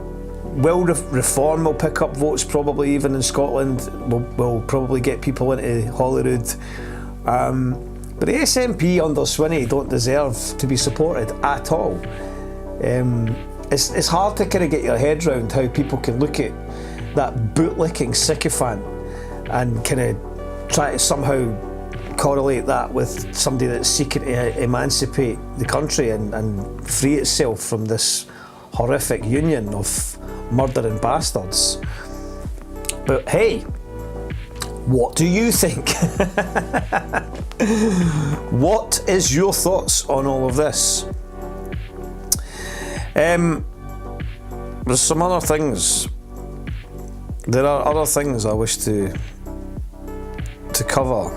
will Reform will pick up votes probably even in Scotland. Will probably get people into Holyrood. But the SNP under Swinney don't deserve to be supported at all. It's hard to kind of get your head around how people can look at that bootlicking sycophant and kind of try to somehow correlate that with somebody that's seeking to emancipate the country and free itself from this horrific union of murdering bastards. But hey, what do you think? What is your thoughts on all of this? There's some other things. There are other things I wish to cover.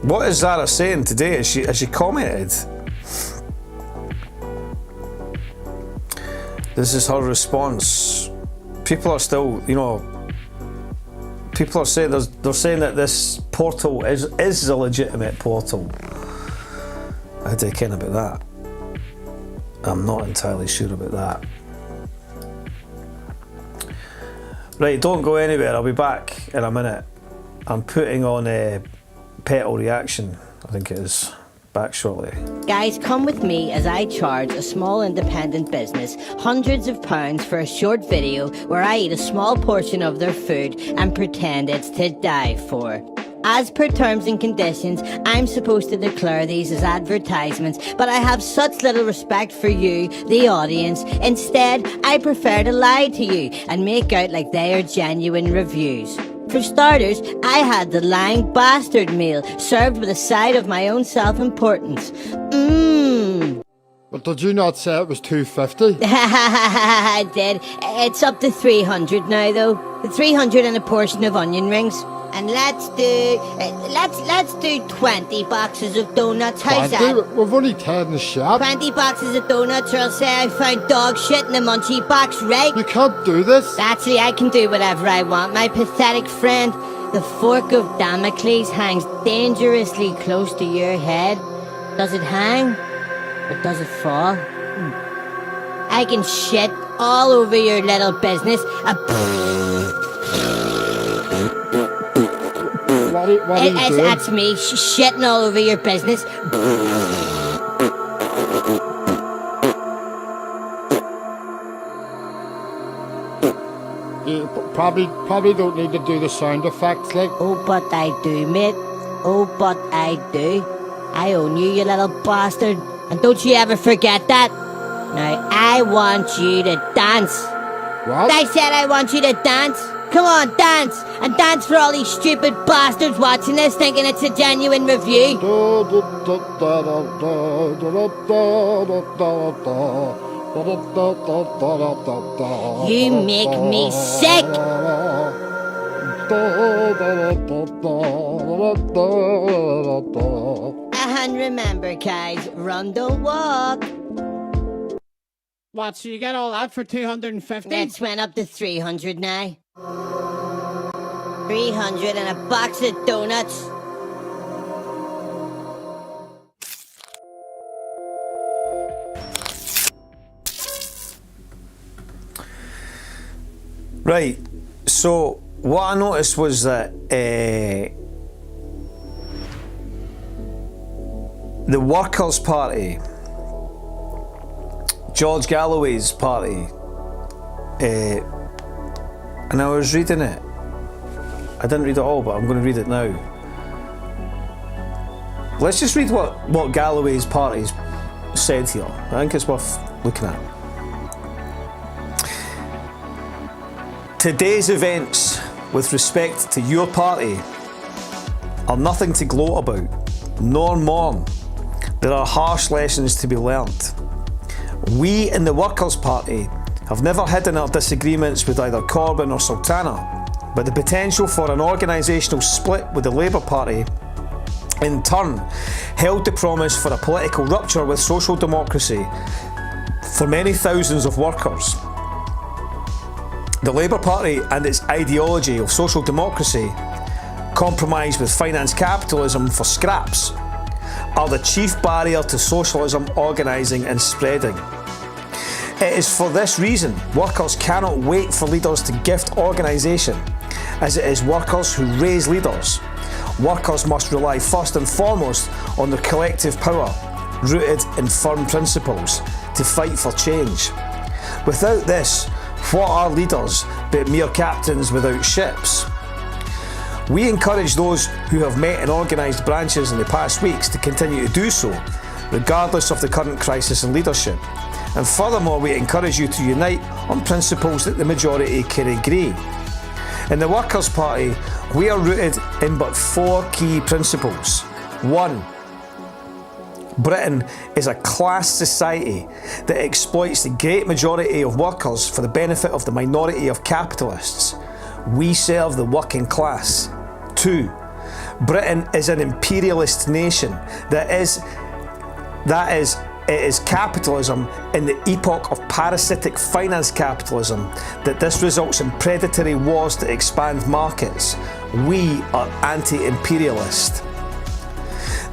What is Zara saying today? Has she commented? This is her response. People are still, you know, people are saying they're saying that this portal is a legitimate portal. How do I ken about that? I'm not entirely sure about that. Right, don't go anywhere. I'll be back in a minute. I'm putting on a Petal Reaction, I think it is. Back shortly. Guys, come with me as I charge a small independent business hundreds of pounds for a short video where I eat a small portion of their food and pretend it's to die for. As per terms and conditions, I'm supposed to declare these as advertisements, but I have such little respect for you, the audience. Instead, I prefer to lie to you and make out like they are genuine reviews. For starters, I had the lying bastard meal, served with a side of my own self-importance. Mmm. But did you not say it was $2.50? I did. It's up to 300 now, though. 300 and a portion of onion rings. And let's do 20 boxes of donuts. How's that? We've only 10 in the shop. 20 boxes of donuts, or I'll say I found dog shit in the munchie box, right? You can't do this. Actually, I can do whatever I want, my pathetic friend. The fork of Damocles hangs dangerously close to your head. Does it hang? Or does it fall? I can shit all over your little business. What are you doing? That's me, shitting all over your business. You probably don't need to do the sound effects, like. Oh, but I do, mate. Oh, but I do. I own you, you little bastard. And don't you ever forget that. Now, I want you to dance. What? I said I want you to dance. Come on, dance! And dance for all these stupid bastards watching this thinking it's a genuine review. You make me sick! And remember, guys, run, don't walk. What, so you get all that for 250? It's went up to 300 now. 300 and a box of donuts. Right, so what I noticed was that the Workers' Party, George Galloway's party, and I was reading it. I didn't read it all, but I'm going to read it now. Let's just read what Galloway's party's said here. I think it's worth looking at. Today's events with respect to your party are nothing to gloat about, nor mourn. There are harsh lessons to be learnt. We in the Workers' Party have never hidden our disagreements with either Corbyn or Sultana, but the potential for an organisational split with the Labour Party in turn held the promise for a political rupture with social democracy for many thousands of workers. The Labour Party and its ideology of social democracy, compromised with finance capitalism for scraps, are the chief barrier to socialism organising and spreading. It is for this reason workers cannot wait for leaders to gift organisation, as it is workers who raise leaders. Workers must rely first and foremost on their collective power, rooted in firm principles, to fight for change. Without this, what are leaders but mere captains without ships? We encourage those who have met in organised branches in the past weeks to continue to do so, regardless of the current crisis in leadership. And furthermore, we encourage you to unite on principles that the majority can agree. In the Workers' Party, we are rooted in but 4 key principles. 1. Britain is a class society that exploits the great majority of workers for the benefit of the minority of capitalists. We serve the working class. 2. Britain is an imperialist nation it is capitalism in the epoch of parasitic finance capitalism that this results in predatory wars to expand markets. We are anti-imperialist.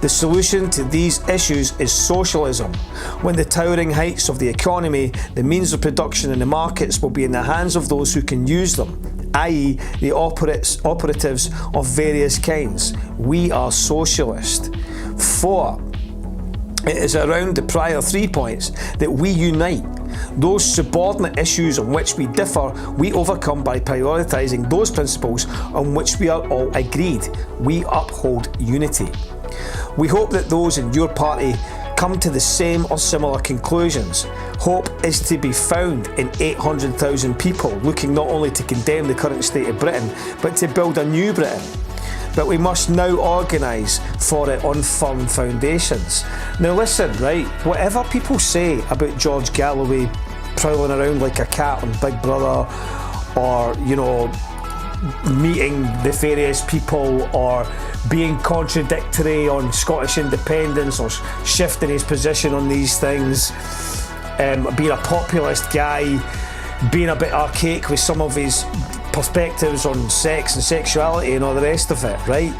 The solution to these issues is socialism. When the towering heights of the economy, the means of production and the markets will be in the hands of those who can use them, i.e. the operatives of various kinds. We are socialist. 4. It is around the prior 3 points that we unite. Those subordinate issues on which we differ, we overcome by prioritising those principles on which we are all agreed. We uphold unity. We hope that those in your party come to the same or similar conclusions. Hope is to be found in 800,000 people looking not only to condemn the current state of Britain, but to build a new Britain. But we must now organise for it on firm foundations. Now listen, right, whatever people say about George Galloway prowling around like a cat on Big Brother, or, you know, meeting nefarious people, or being contradictory on Scottish independence, or shifting his position on these things, being a populist guy, being a bit archaic with some of his perspectives on sex and sexuality and all the rest of it, right?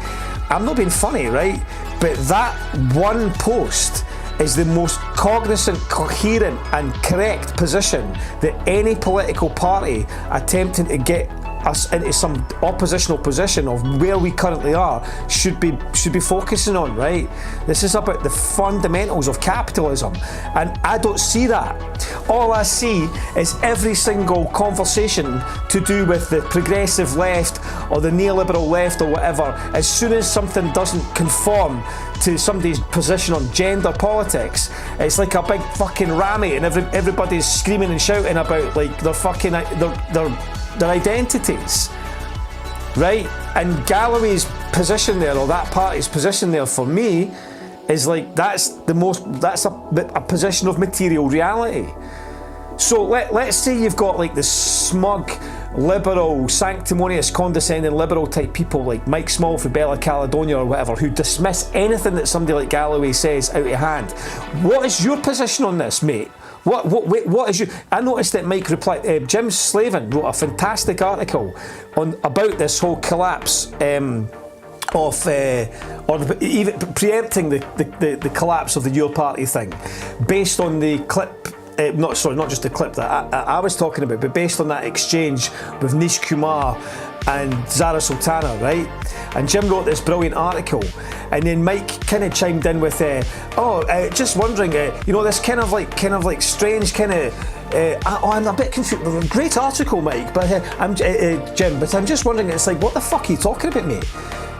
I'm not being funny, right? But that one post is the most cognizant, coherent and correct position that any political party attempting to get us into some oppositional position of where we currently are should be focusing on, right? This is about the fundamentals of capitalism, and I don't see that. All I see is every single conversation to do with the progressive left or the neoliberal left or whatever. As soon as something doesn't conform to somebody's position on gender politics, it's like a big fucking rammy, and everybody's screaming and shouting about like their identities, right? And Galloway's position there, or that party's position there, for me, is like that's a position of material reality. So let's say you've got like the smug, liberal, sanctimonious, condescending, liberal type people like Mike Small for Bella Caledonia or whatever, who dismiss anything that somebody like Galloway says out of hand. What is your position on this, mate? What is you? I noticed that Mike replied. Jim Slavin wrote a fantastic article about this whole collapse or even preempting the collapse of the Your Party thing, based on the clip. Not just the clip that I was talking about, but based on that exchange with Nish Kumar and Zara Sultana, right? And Jim wrote this brilliant article, and then Mike kind of chimed in with, just wondering, this kind of like strange kind of. I'm a bit confused. Great article, Mike, but Jim. But I'm just wondering. It's like, what the fuck are you talking about, mate?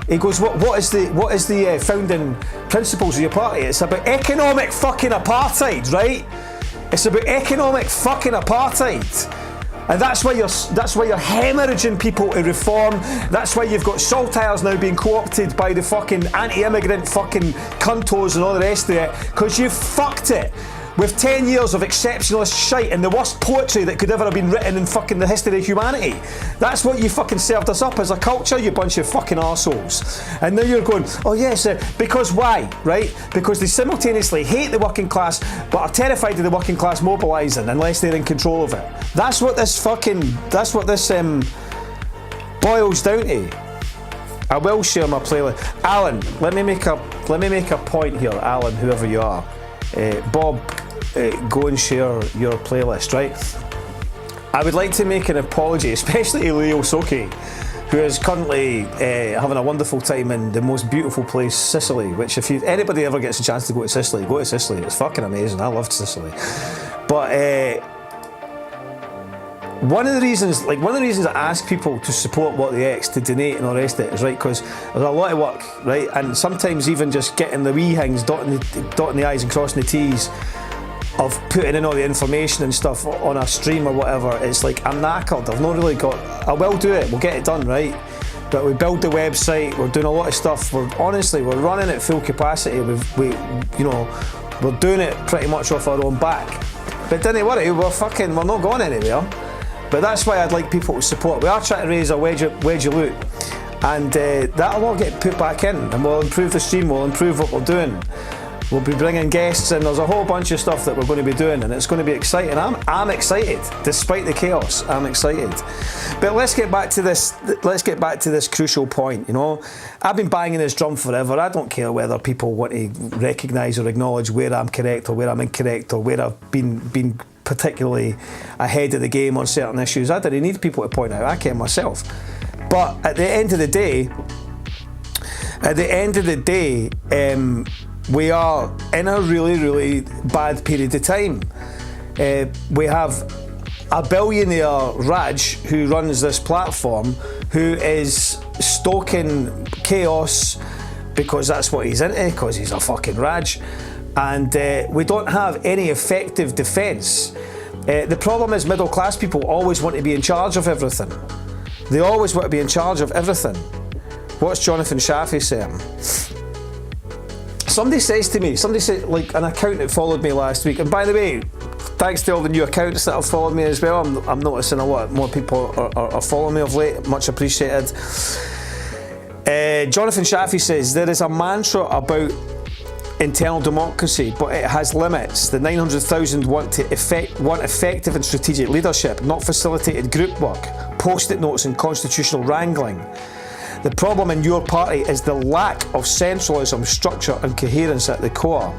He goes, what is the founding principles of your party? It's about economic fucking apartheid, right? It's about economic fucking apartheid. And that's why you're hemorrhaging people to reform. That's why you've got saltires now being co-opted by the fucking anti-immigrant fucking cuntos and all the rest of it, because you fucked it with 10 years of exceptionalist shite and the worst poetry that could ever have been written in fucking the history of humanity. That's what you fucking served us up as a culture, you bunch of fucking arseholes. And now you're going, oh yes, because why, right? Because they simultaneously hate the working class but are terrified of the working class mobilising unless they're in control of it. That's what this boils down to. I will share my playlist. Alan, let me make a point here, Alan, whoever you are. Bob, go and share your playlist, right? I would like to make an apology, especially to Leo Soki, who is currently having a wonderful time in the most beautiful place, Sicily, which if anybody ever gets a chance to go to Sicily, go to Sicily. It's fucking amazing. I loved Sicily. But one of the reasons I ask people to support What the X, to donate and all the rest of it is, right, because there's a lot of work, right, and sometimes even just getting the wee things, dotting the I's and crossing the T's of putting in all the information and stuff on a stream or whatever, it's like, I'm knackered. I've not really got. I will do it. We'll get it done, right? But we build the website. We're doing a lot of stuff. We're running at full capacity. We're doing it pretty much off our own back. But don't worry, we're not going anywhere. But that's why I'd like people to support. We are trying to raise a wedge of loot, and that'll all get put back in, and we'll improve the stream. We'll improve what we're doing. We'll be bringing guests in. There's a whole bunch of stuff that we're going to be doing, and it's going to be exciting. I'm excited, despite the chaos. I'm excited. But let's get back to this crucial point. You know, I've been banging this drum forever. I don't care whether people want to recognise or acknowledge where I'm correct or where I'm incorrect or where I've been particularly ahead of the game on certain issues. I didn't need people to point out. I care myself. But at the end of the day, we are in a really, really bad period of time. We have a billionaire, Raj, who runs this platform, who is stoking chaos because that's what he's into, because he's a fucking Raj. and we don't have any effective defence. The problem is middle class people always want to be in charge of everything. They always want to be in charge of everything. What's Jonathan Shafi saying? Somebody says to me, like an accountant followed me last week, and by the way, thanks to all the new accounts that have followed me as well. I'm noticing a lot more people are following me of late. Much appreciated. Jonathan Shafi says, there is a mantra about internal democracy, but it has limits. The 900,000 want effective and strategic leadership, not facilitated group work, post-it notes and constitutional wrangling. The problem in your party is the lack of centralism, structure and coherence at the core.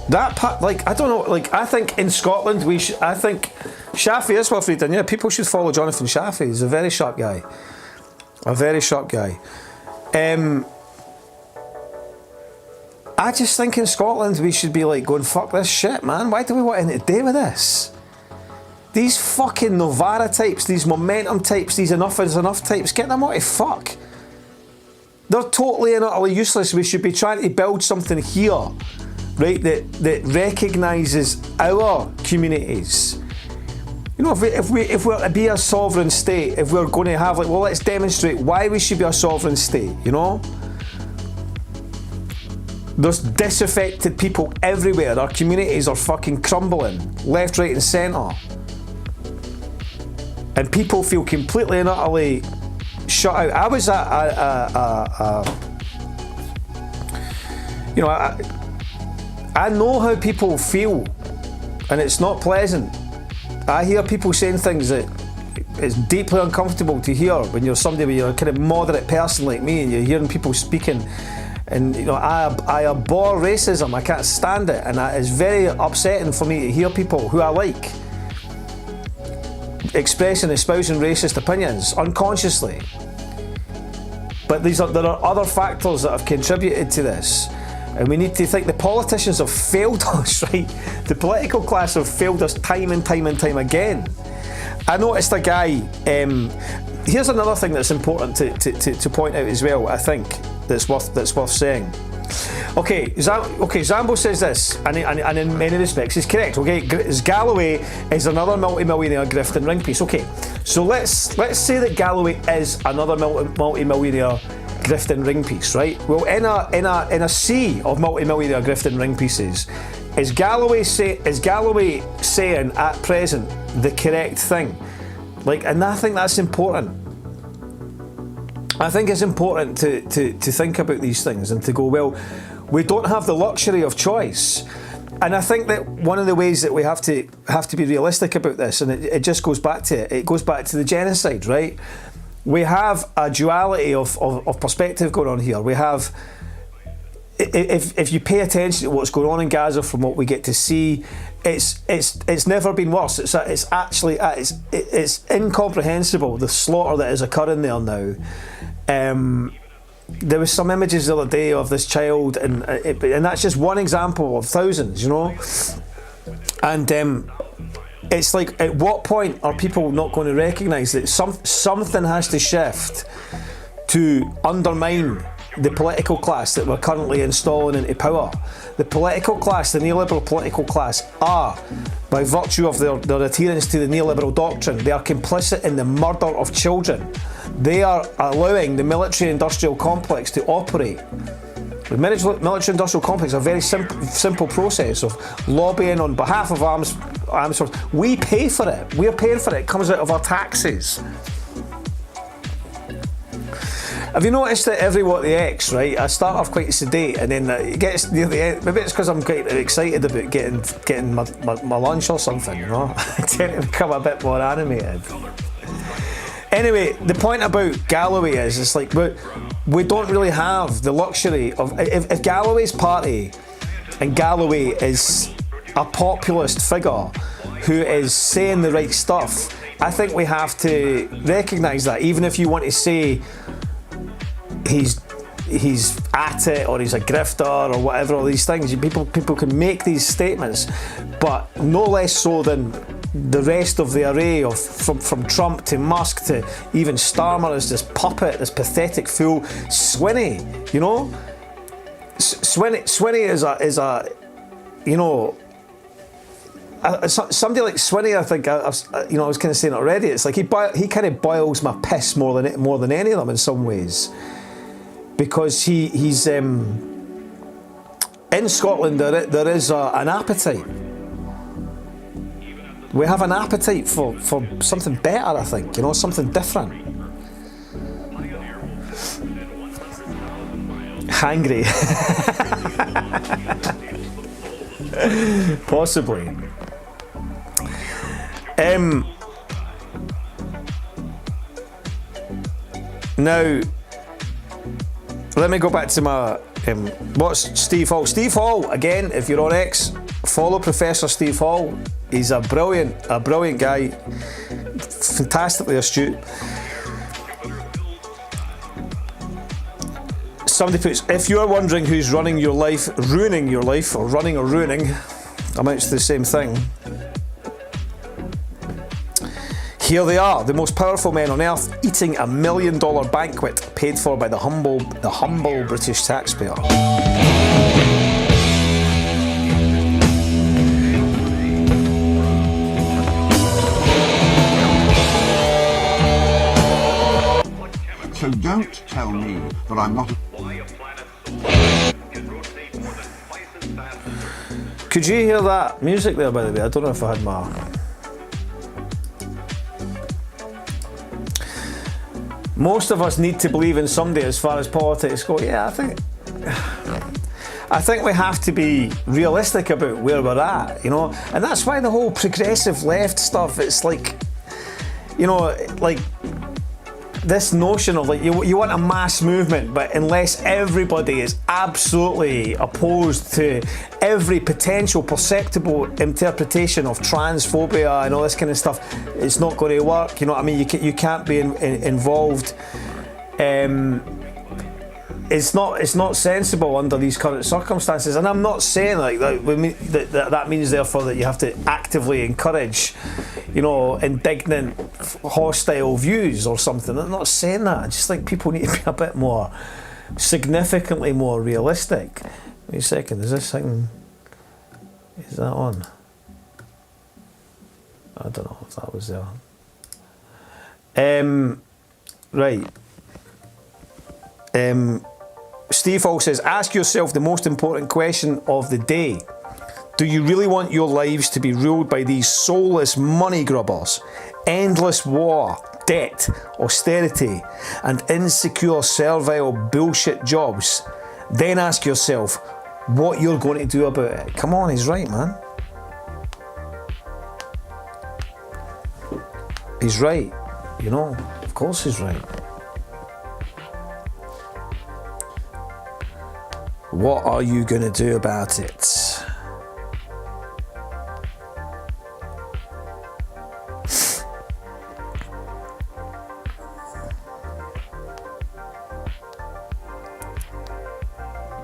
That part, like, I don't know, like, I think in Scotland I think Shafi is worth reading. Yeah, people should follow Jonathan Shafi. He's a very sharp guy. A very sharp guy. I just think in Scotland we should be like going, fuck this shit, man. Why do we want anything to do with this? These fucking Novara types, these momentum types, these enough is enough types, get them out of fuck. They're totally and utterly useless. We should be trying to build something here, right, that recognises our communities. You know, if we're to be a sovereign state, if we're going to have, like, well, let's demonstrate why we should be a sovereign state, you know? There's disaffected people everywhere. Our communities are fucking crumbling, left, right and centre. And people feel completely and utterly shut out. I was at you know, I know how people feel, and it's not pleasant. I hear people saying things that it's deeply uncomfortable to hear when you're somebody, when you're a kind of moderate person like me, and you're hearing people speaking. And you know, I abhor racism. I can't stand it, and it's very upsetting for me to hear people who I like expressing, espousing racist opinions unconsciously. But there are other factors that have contributed to this. And we need to think the politicians have failed us, right? The political class have failed us time and time and time again. I noticed a guy, here's another thing that's important to point out as well, I think, that's worth saying. Okay, Zambo says this, and in many respects he's correct. Okay, Galloway is another multi-millionaire grift and ring piece. Okay, so let's say that Galloway is another multi-millionaire grift and ring piece, right? Well, in a sea of multi-millionaire grift and ring pieces, is Galloway saying at present the correct thing? Like, and I think that's important. I think it's important to think about these things and to go, well, we don't have the luxury of choice. And I think that one of the ways that we have to be realistic about this, and it just goes back to the genocide, right? We have a duality of perspective going on here. We have, if you pay attention to what's going on in Gaza from what we get to see, it's never been worse. It's actually incomprehensible, the slaughter that is occurring there now. There was some images the other day of this child, and that's just one example of thousands, you know. And it's like, at what point are people not going to recognise that something has to shift to undermine the political class that we're currently installing into power? The political class, the neoliberal political class, are, by virtue of their adherence to the neoliberal doctrine, they are complicit in the murder of children. They are allowing the military-industrial complex to operate. The military-industrial complex is a very simple process of lobbying on behalf of arms forces. We pay for it. We're paying for it. It comes out of our taxes. Have you noticed that every What the X, right? I start off quite sedate, and then it gets near the end. Maybe it's because I'm quite excited about getting my lunch or something, you know? I tend to become a bit more animated. Anyway, the point about Galloway is, it's like, we don't really have the luxury of, if Galloway's party, and Galloway is a populist figure who is saying the right stuff, I think we have to recognise that, even if you want to say he's at it, or he's a grifter, or whatever. All these things, people can make these statements, but no less so than the rest of the array of from Trump to Musk to even Starmer as this puppet, this pathetic fool. Swinney, you know, Swinney is a you know. Somebody like Swinney, I think, I was kind of saying it already. It's like he kind of boils my piss more than any of them in some ways, because he's in Scotland. There is an appetite. We have an appetite for something better. I think, you know, something different. Hangry, possibly. Now, let me go back to my what's Steve Hall. Steve Hall, again, if you're on X, follow Professor Steve Hall. He's a brilliant guy, fantastically astute. Somebody puts, if you're wondering who's running your life, ruining your life, or running or ruining, amounts to the same thing. Here they are, the most powerful men on earth, eating $1 million banquet paid for by the humble British taxpayer. So don't tell me that I'm not. Could you hear that music there, by the way? I don't know if I had my... Most of us need to believe in somebody as far as politics go. Yeah, I think we have to be realistic about where we're at, you know, and that's why the whole progressive left stuff, it's like, you know, like this notion of like you want a mass movement, but unless everybody is absolutely opposed to every potential perceptible interpretation of transphobia and all this kind of stuff, it's not going to work. You know what I mean? You can't be involved. It's not sensible under these current circumstances, and I'm not saying like that means therefore that you have to actively encourage, you know, indignant, hostile views or something. I'm not saying that. I just think people need to be a bit more, significantly more realistic. Wait a second, is this thing? Is that on? I don't know if that was there. Right. Steve Hall says, ask yourself the most important question of the day. Do you really want your lives to be ruled by these soulless money grubbers? Endless war, debt, austerity, and insecure, servile bullshit jobs? Then ask yourself what you're going to do about it. Come on, he's right, man. He's right. You know, of course he's right. What are you going to do about it?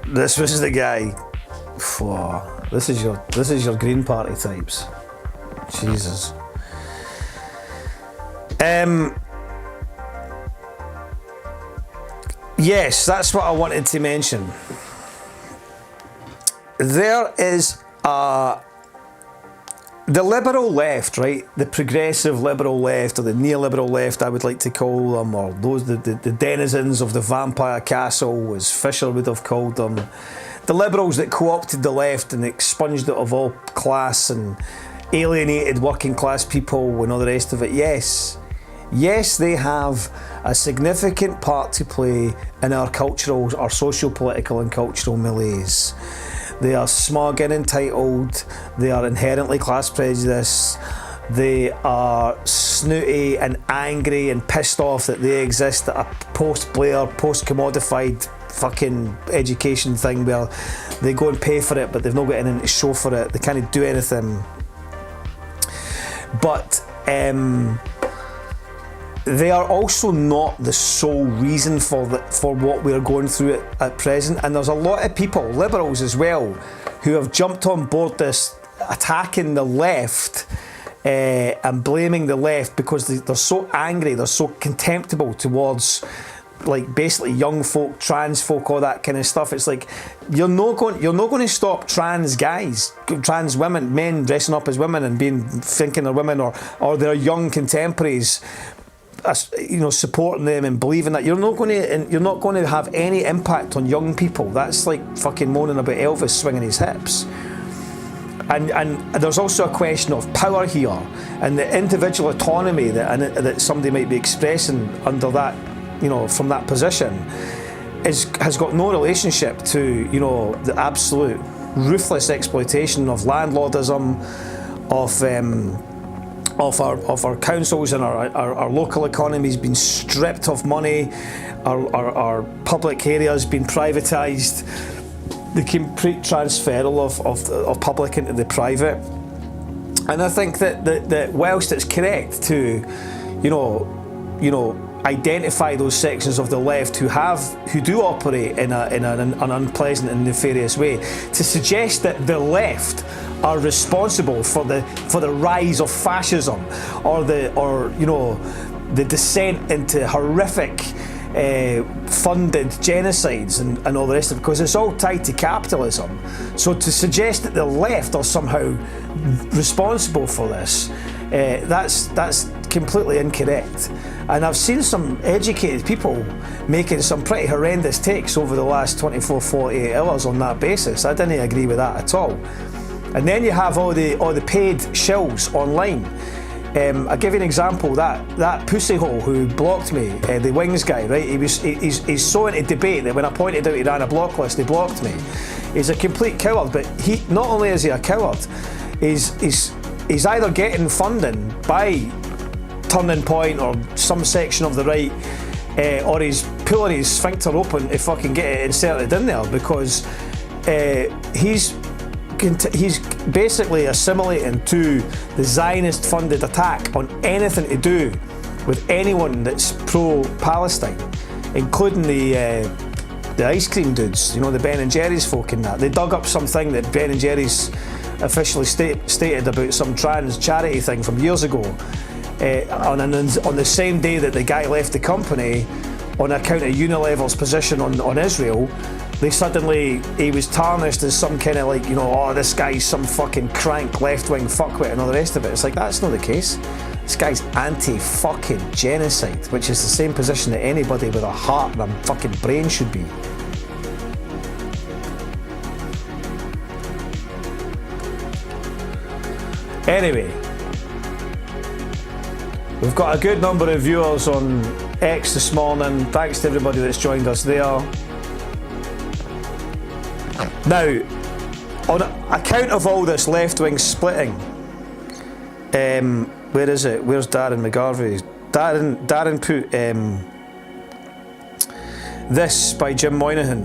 This was the guy. Whoa, this is your Green Party types. Jesus. Yes, that's what I wanted to mention. There is the liberal left, right? The progressive liberal left, or the neoliberal left, I would like to call them, or those the denizens of the vampire castle, as Fisher would have called them. The liberals that co-opted the left and expunged it of all class and alienated working class people and all the rest of it. Yes, they have a significant part to play in our cultural, our socio-political and cultural malaise. They are smug and entitled, they are inherently class prejudiced, they are snooty and angry and pissed off that they exist at a post-Blair, post-commodified fucking education thing where they go and pay for it but they've not got anything to show for it, they can't do anything. But they are also not the sole reason for what we're going through at present. And there's a lot of people, liberals as well, who have jumped on board this attacking the left and blaming the left because they're so angry, they're so contemptible towards, like, basically young folk, trans folk, all that kind of stuff. It's like you're not going to stop trans guys, trans women, men dressing up as women and thinking they're women, or their young contemporaries, supporting them and believing that. You're not going to have any impact on young people. That's like fucking moaning about Elvis swinging his hips. And there's also a question of power here, and the individual autonomy that somebody might be expressing under that, from that position, has got no relationship to, the absolute ruthless exploitation of landlordism, of our councils and our local economies being stripped of money, our public areas being privatised, the complete transferal of public into the private. And I think that whilst it's correct to, identify those sections of the left who do operate in an unpleasant and nefarious way, to suggest that the left are responsible for the rise of fascism or the descent into horrific funded genocides and all the rest of it, because it's all tied to capitalism. So to suggest that the left are somehow responsible for this, that's completely incorrect. And I've seen some educated people making some pretty horrendous takes over the last 24-48 hours on that basis. I didn't agree with that at all. And then you have all the paid shills online. I'll give you an example. That pussyhole who blocked me, the Wings guy, right? He's so into debate that when I pointed out he ran a block list, he blocked me. He's a complete coward. But he not only is he a coward, he's either getting funding by Turning Point or some section of the right, or he's pulling his sphincter open to fucking get it inserted in there, because he's basically assimilating to the Zionist-funded attack on anything to do with anyone that's pro-Palestine, including the ice cream dudes, the Ben and Jerry's folk in that. They dug up something that Ben and Jerry's officially stated about some trans charity thing from years ago, on the same day that the guy left the company on account of Unilever's position on Israel. He was tarnished as some kind of this guy's some fucking crank left-wing fuckwit and all the rest of it. It's like, that's not the case. This guy's anti-fucking genocide, which is the same position that anybody with a heart and a fucking brain should be. Anyway, we've got a good number of viewers on X this morning. Thanks to everybody that's joined us there. Now, on account of all this left-wing splitting, where is it? Where's Darren McGarvey? Darren put this by Jim Moynihan,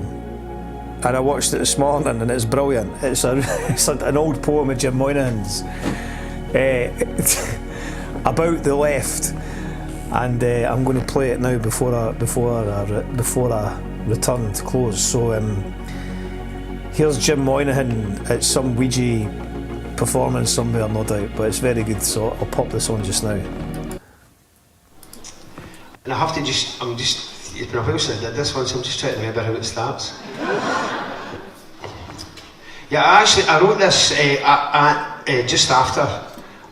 and I watched it this morning, and it's brilliant. It's an old poem of Jim Moynihan's about the left, and I'm going to play it now before I return to close. So. Here's Jim Moynihan at some Ouija performance somewhere, no doubt, but it's very good, so I'll pop this on just now. And I have to it's been a while since I did this one, so I'm just trying to remember how it starts. Yeah, I wrote this just after,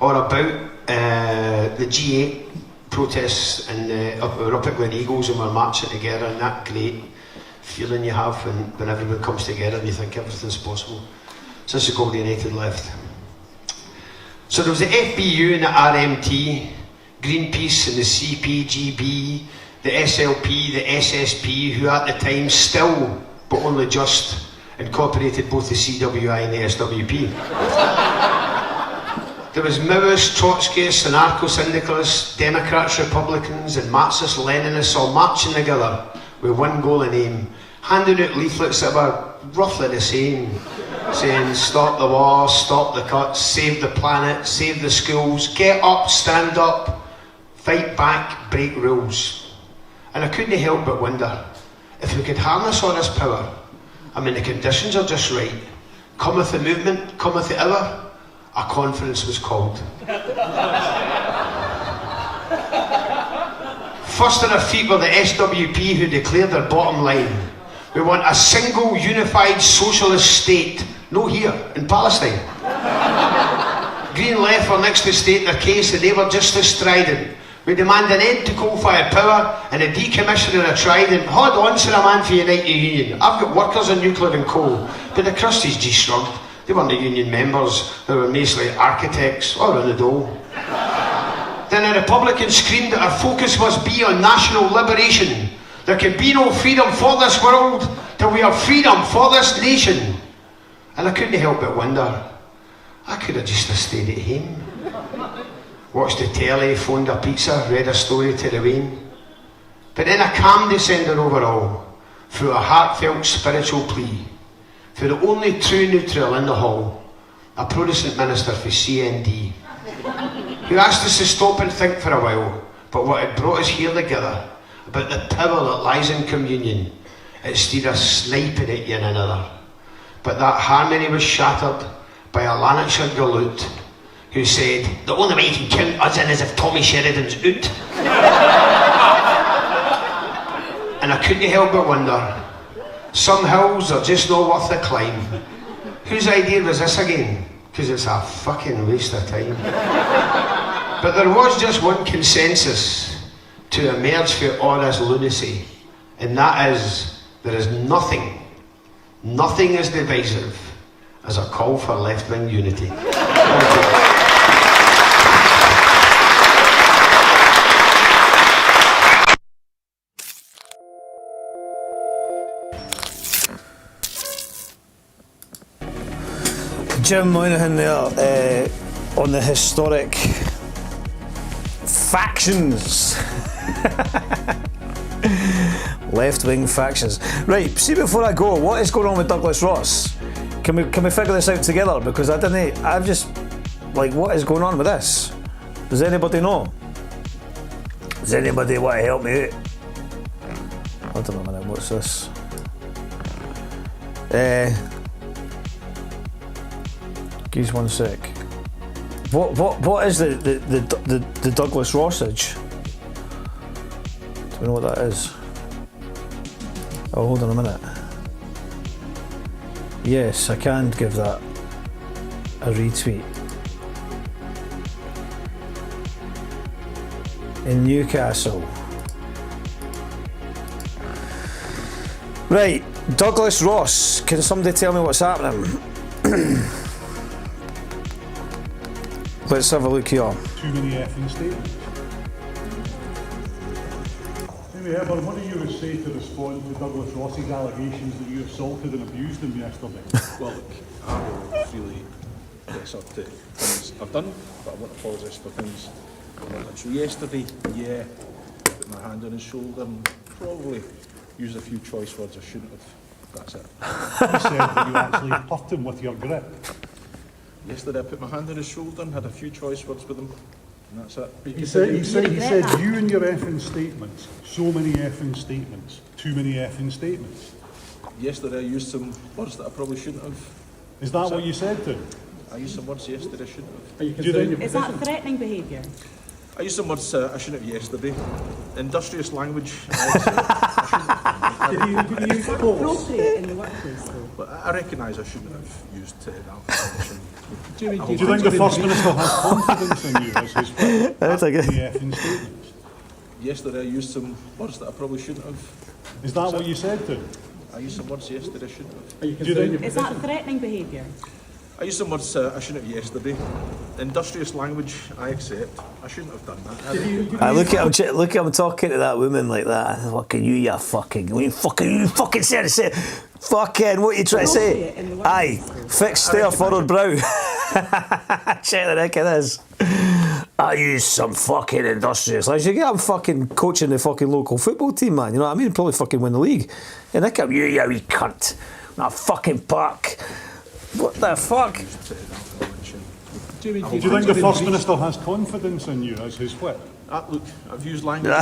or about the G8 protests, and we're up at Glen Eagles and we're marching together, and that great feeling you have when everyone comes together and you think everything's possible. So this is called the United Left. So there was the FBU and the RMT, Greenpeace and the CPGB, the SLP, the SSP, who at the time still, but only just, incorporated both the CWI and the SWP. There was Maoists, Trotskyists, anarcho-syndicalists, Democrats, Republicans and Marxist-Leninists all marching together with one goal in aim, handing out leaflets that were roughly the same, saying stop the war, stop the cuts, save the planet, save the schools, get up, stand up, fight back, break rules. And I couldn't help but wonder, if we could harness all this power, I mean the conditions are just right, cometh the movement, cometh the hour, a conference was called. First on our feet were the SWP, who declared their bottom line. We want a single unified socialist state. No, here, in Palestine. Green Left were next to state their case, and they were just as strident. We demand an end to coal-fired power and a decommissioning of Trident. Hold on, Sir, a man for Unite the Union. I've got workers on nuclear and coal. But the Crusties just shrugged. They weren't the union members. They were mostly architects or on the dole. Then the Republicans screamed that our focus must be on national liberation. There can be no freedom for this world till we have freedom for this nation. And I couldn't help but wonder, I could have just stayed at home. Watched the telly, phoned a pizza, read a story to the rain. But then a calm descended over all, through a heartfelt spiritual plea, for the only true neutral in the hall, a Protestant minister for CND, who asked us to stop and think for a while, but what had brought us here together, about the power that lies in communion, instead of sniping at one another. But that harmony was shattered by a Lanarkshire galoot, who said, the only way you can count us in is if Tommy Sheridan's out. And I couldn't help but wonder, some hills are just not worth the climb. Whose idea was this again? Because it's a fucking waste of time. But there was just one consensus to emerge for all this lunacy, and that is, there is nothing as divisive as a call for left-wing unity. Jim Moynihan there on the historic factions. Left-wing factions. Right, see, before I go, what is going on with Douglas Ross? Can we figure this out together? Because I've just, like, what is going on with this? Does anybody know? Does anybody want to help me out? Hold on a minute, what's this? Give us 1 sec. What is the Douglas Rossage? Do we know what that is? Oh, hold on a minute. Yes, I can give that a retweet. In Newcastle. Right, Douglas Ross. Can somebody tell me what's happening? Let's have a look here. Too many effing statements. Anyway, Evan, what do you say to respond to Douglas Ross's allegations that you assaulted and abused him yesterday? Well, look, I will freely fess up to things I've done, but I want to apologise for things I went through yesterday. Yeah, put my hand on his shoulder and probably used a few choice words I shouldn't have. That's it. You said that you actually hurt him with your grip. Yesterday I put my hand on his shoulder and had a few choice words with him, and that's it. He said you and your effing statements, so many effing statements, too many effing statements. Yesterday I used some words that I probably shouldn't have. Is that what you said to him? I used some words yesterday I shouldn't have. Are you considering your Is that threatening behaviour? I used some words I shouldn't have yesterday. Industrious language. Did you use Appropriate in the workplace, though. But I recognise I shouldn't have used that information. Do you think the First Minister has confidence in you as his whip? That's like effing statements. Yesterday I used some words that I probably shouldn't have. Is that what you said to him? I used some words yesterday I shouldn't have. Are you considering your Is that threatening behaviour? I used some words I shouldn't have yesterday. Industrious language, I accept. I shouldn't have done that. Look at him talking to that woman like that. Fucking you fucking. What you fucking said to say? Fucking, what are you trying to say? Aye, fixed stare, furrowed brow. Check the neck of this. I use some fucking industrious. I should get him fucking coaching the fucking local football team, man. You know what I mean? Probably fucking win the league. And look at you wee cunt. That fucking park. What the fuck? Do you think the First Minister has confidence in you as his whip? Look, I've used language.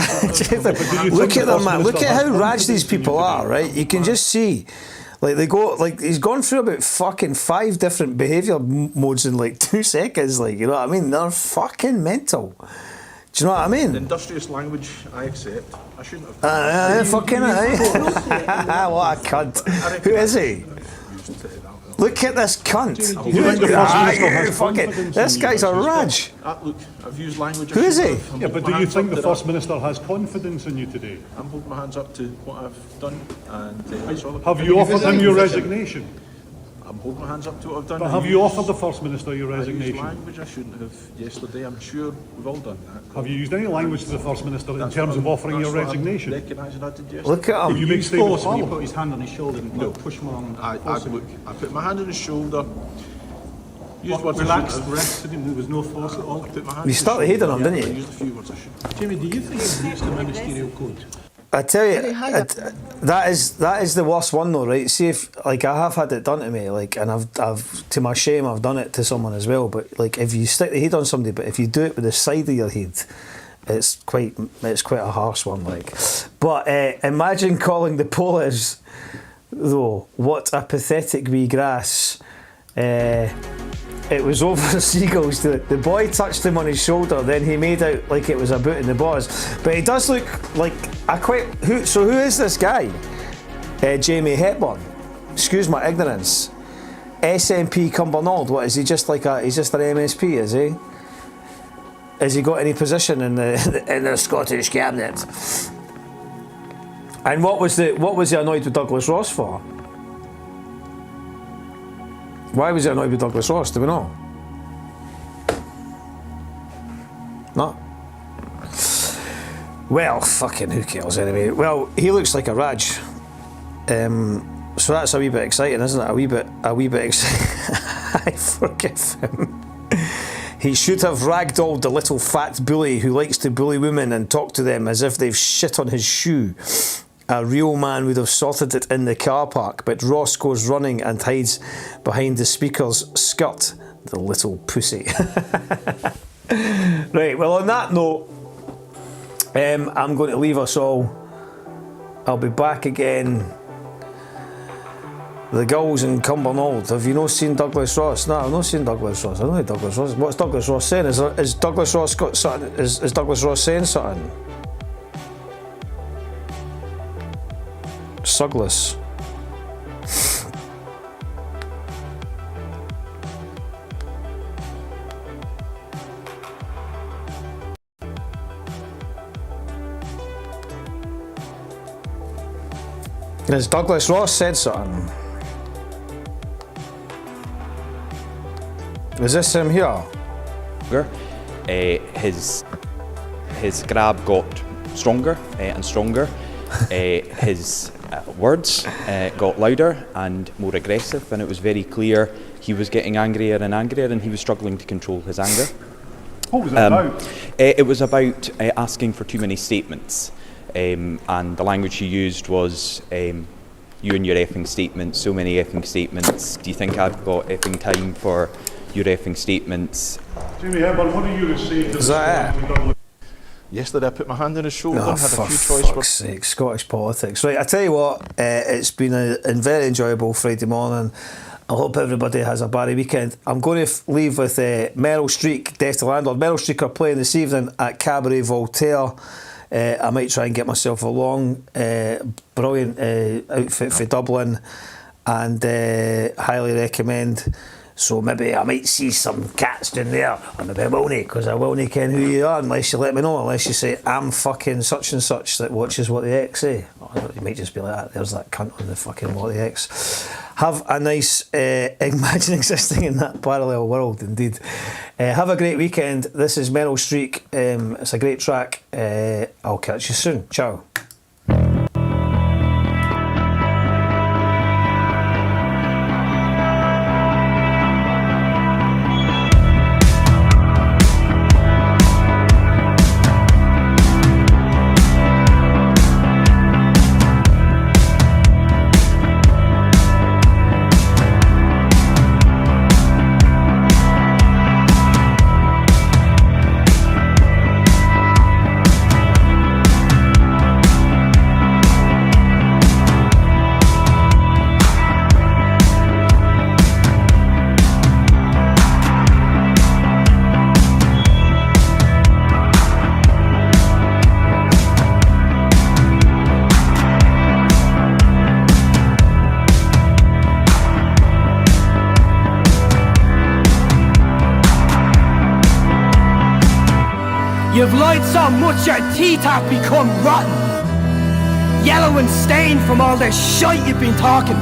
Look at them, man. Look at how raj these people are, right? You can just see. Like, they go, like, he's gone through about fucking 5 different behaviour modes in like 2 seconds, like, you know what I mean? They're fucking mental. Do you know what I mean? The industrious language, I accept. I shouldn't have. Fucking what a cunt. Who is he? Look at this cunt. This guy's a raj. Look, I've used language. Who is he? Yeah, but do you think the First Minister has confidence in you today? I'm holding my hands up to what I've done, and that's all. Have you offered him your resignation? I'm holding my hands up to what I've done. But have you offered the First Minister your resignation? I used language I shouldn't have yesterday. I'm sure we've all done that. Have you used any language to the First Minister in terms of offering your resignation? Recognising I did yesterday. Look at him. You make statements. He put his hand on his shoulder and push him along. I put my hand on his shoulder. Relaxed, rested him. There was no force at all. You started hating him, didn't you? I used a few words I should. Jamie, do you think it breached the ministerial code? I tell you, that is the worst one though, right? See, if like I have had it done to me, like, and I've to my shame I've done it to someone as well. But like, if you stick the head on somebody, but if you do it with the side of your head, it's quite a harsh one. Like, but imagine calling the Polish though. What a pathetic wee grass. It was over seagulls. The boy touched him on his shoulder, then he made out like it was a boot in the boss. But he does look like who is this guy? Jamie Hepburn. Excuse my ignorance. SNP Cumbernauld. What is he? Just like he's just an MSP, is he? Has he got any position in the Scottish cabinet? And what was he annoyed with Douglas Ross for? Why was he annoyed with Douglas Ross? Do we know? No? Well, fucking who cares anyway. Well, he looks like a raj. So that's a wee bit exciting, isn't it? A wee bit exciting. I forgive him. He should have ragdolled the little fat bully who likes to bully women and talk to them as if they've shit on his shoe. A real man would have sorted it in the car park, but Ross goes running and hides behind the speaker's skirt. The little pussy. Right, well, on that note, I'm going to leave us all. I'll be back again. The girls in Cumbernauld. Have you not seen Douglas Ross? No, I've not seen Douglas Ross. I don't know Douglas Ross. What's Douglas Ross saying? Is Douglas Ross got something? Is Douglas Ross saying something? Sugless. Has Douglas Ross said something? Is this him here? His grab got stronger and stronger. His words got louder and more aggressive, and it was very clear he was getting angrier and angrier, and he was struggling to control his anger. What was it about? It was about asking for too many statements, and the language he used was, you and your effing statements, so many effing statements. Do you think I've got effing time for your effing statements? Jamie Hepburn, what do you say to Is that it? Yesterday I put my hand on his shoulder Oh, and had for a few choice fuck's sake, Scottish politics. Right, I tell you what, it's been a very enjoyable Friday morning. I hope everybody has a Barry weekend. I'm going to leave with Meryl Streep, Death to Landlord. Meryl Streep are playing this evening at Cabaret Voltaire. I might try and get myself along. Brilliant outfit for Dublin, and highly recommend. So maybe I might see some cats down there, or maybe I will not, because I will not ken who you are unless you let me know, unless you say, I'm fucking such and such that watches What the X say. Or you might just be like that, there's that cunt on the fucking What the X. Have a nice, imagine existing in that parallel world, indeed. Have a great weekend. This is Meryl Streep. It's a great track. I'll catch you soon. Ciao. You've lied so much your teeth have become rotten, yellow and stained from all the shite you've been talking.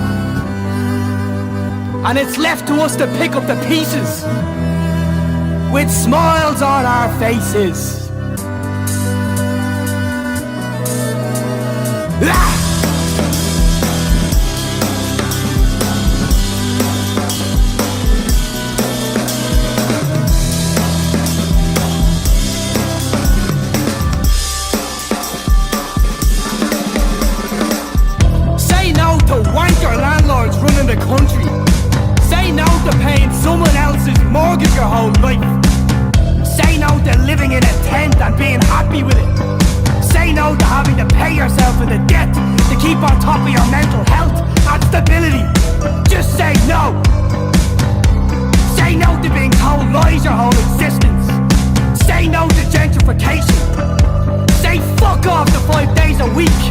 And it's left to us to pick up the pieces with smiles on our faces. Ah! Say no to wanker landlords running the country. Say no to paying someone else's mortgage your whole life. Say no to living in a tent and being happy with it. Say no to having to pay yourself in the debt to keep on top of your mental health and stability. Just say no. Say no to being told lies your whole existence. Say no to gentrification. Say fuck off to 5 days a week.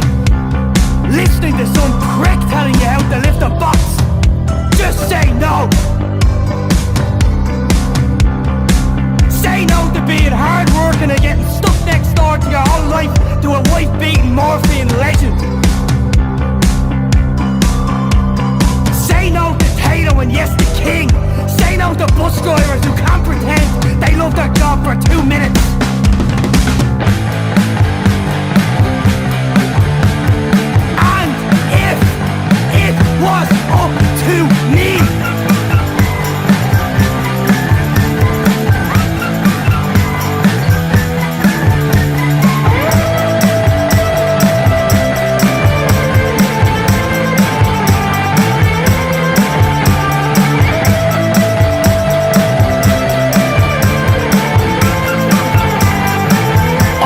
Listening to some prick telling you how to lift a box. Just say no. Say no to being hard-working and getting stuck next door to your whole life to a wife-beating morphine legend. Say no to Tato and yes to King. Say no to bus drivers who can't pretend they love their job for 2 minutes. And if it was up to me,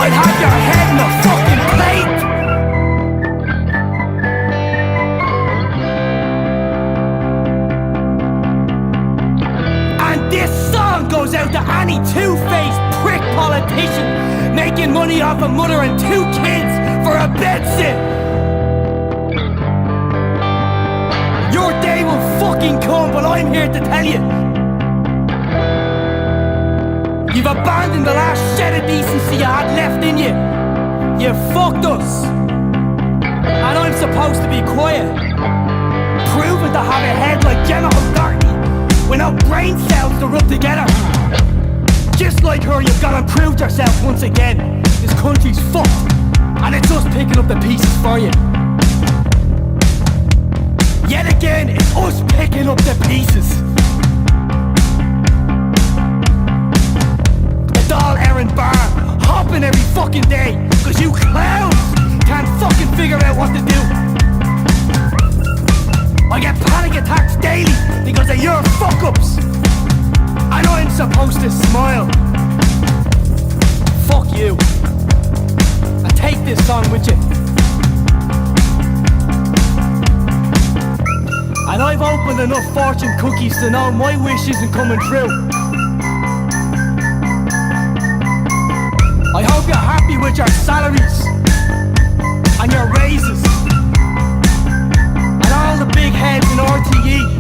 I'd have your head in a fucking plate. And this song goes out to any two-faced prick politician making money off a mother and 2 kids for a bedsit. Your day will fucking come, but I'm here to tell you. You've abandoned the last shed of decency you had left in you. You fucked us. And I'm supposed to be quiet, proving to have a head like Gemma O'Doherty with no brain cells to rub together. Just like her, you've got to prove yourself once again. This country's fucked, and it's us picking up the pieces for you. Yet again, it's us picking up the pieces. Doll errand bar, hopping every fucking day, cause you clowns can't fucking figure out what to do. I get panic attacks daily because of your fuck-ups, and I'm supposed to smile. Fuck you. And take this song with you. And I've opened enough fortune cookies to know my wish isn't coming true. I hope you're happy with your salaries and your raises and all the big heads in RTE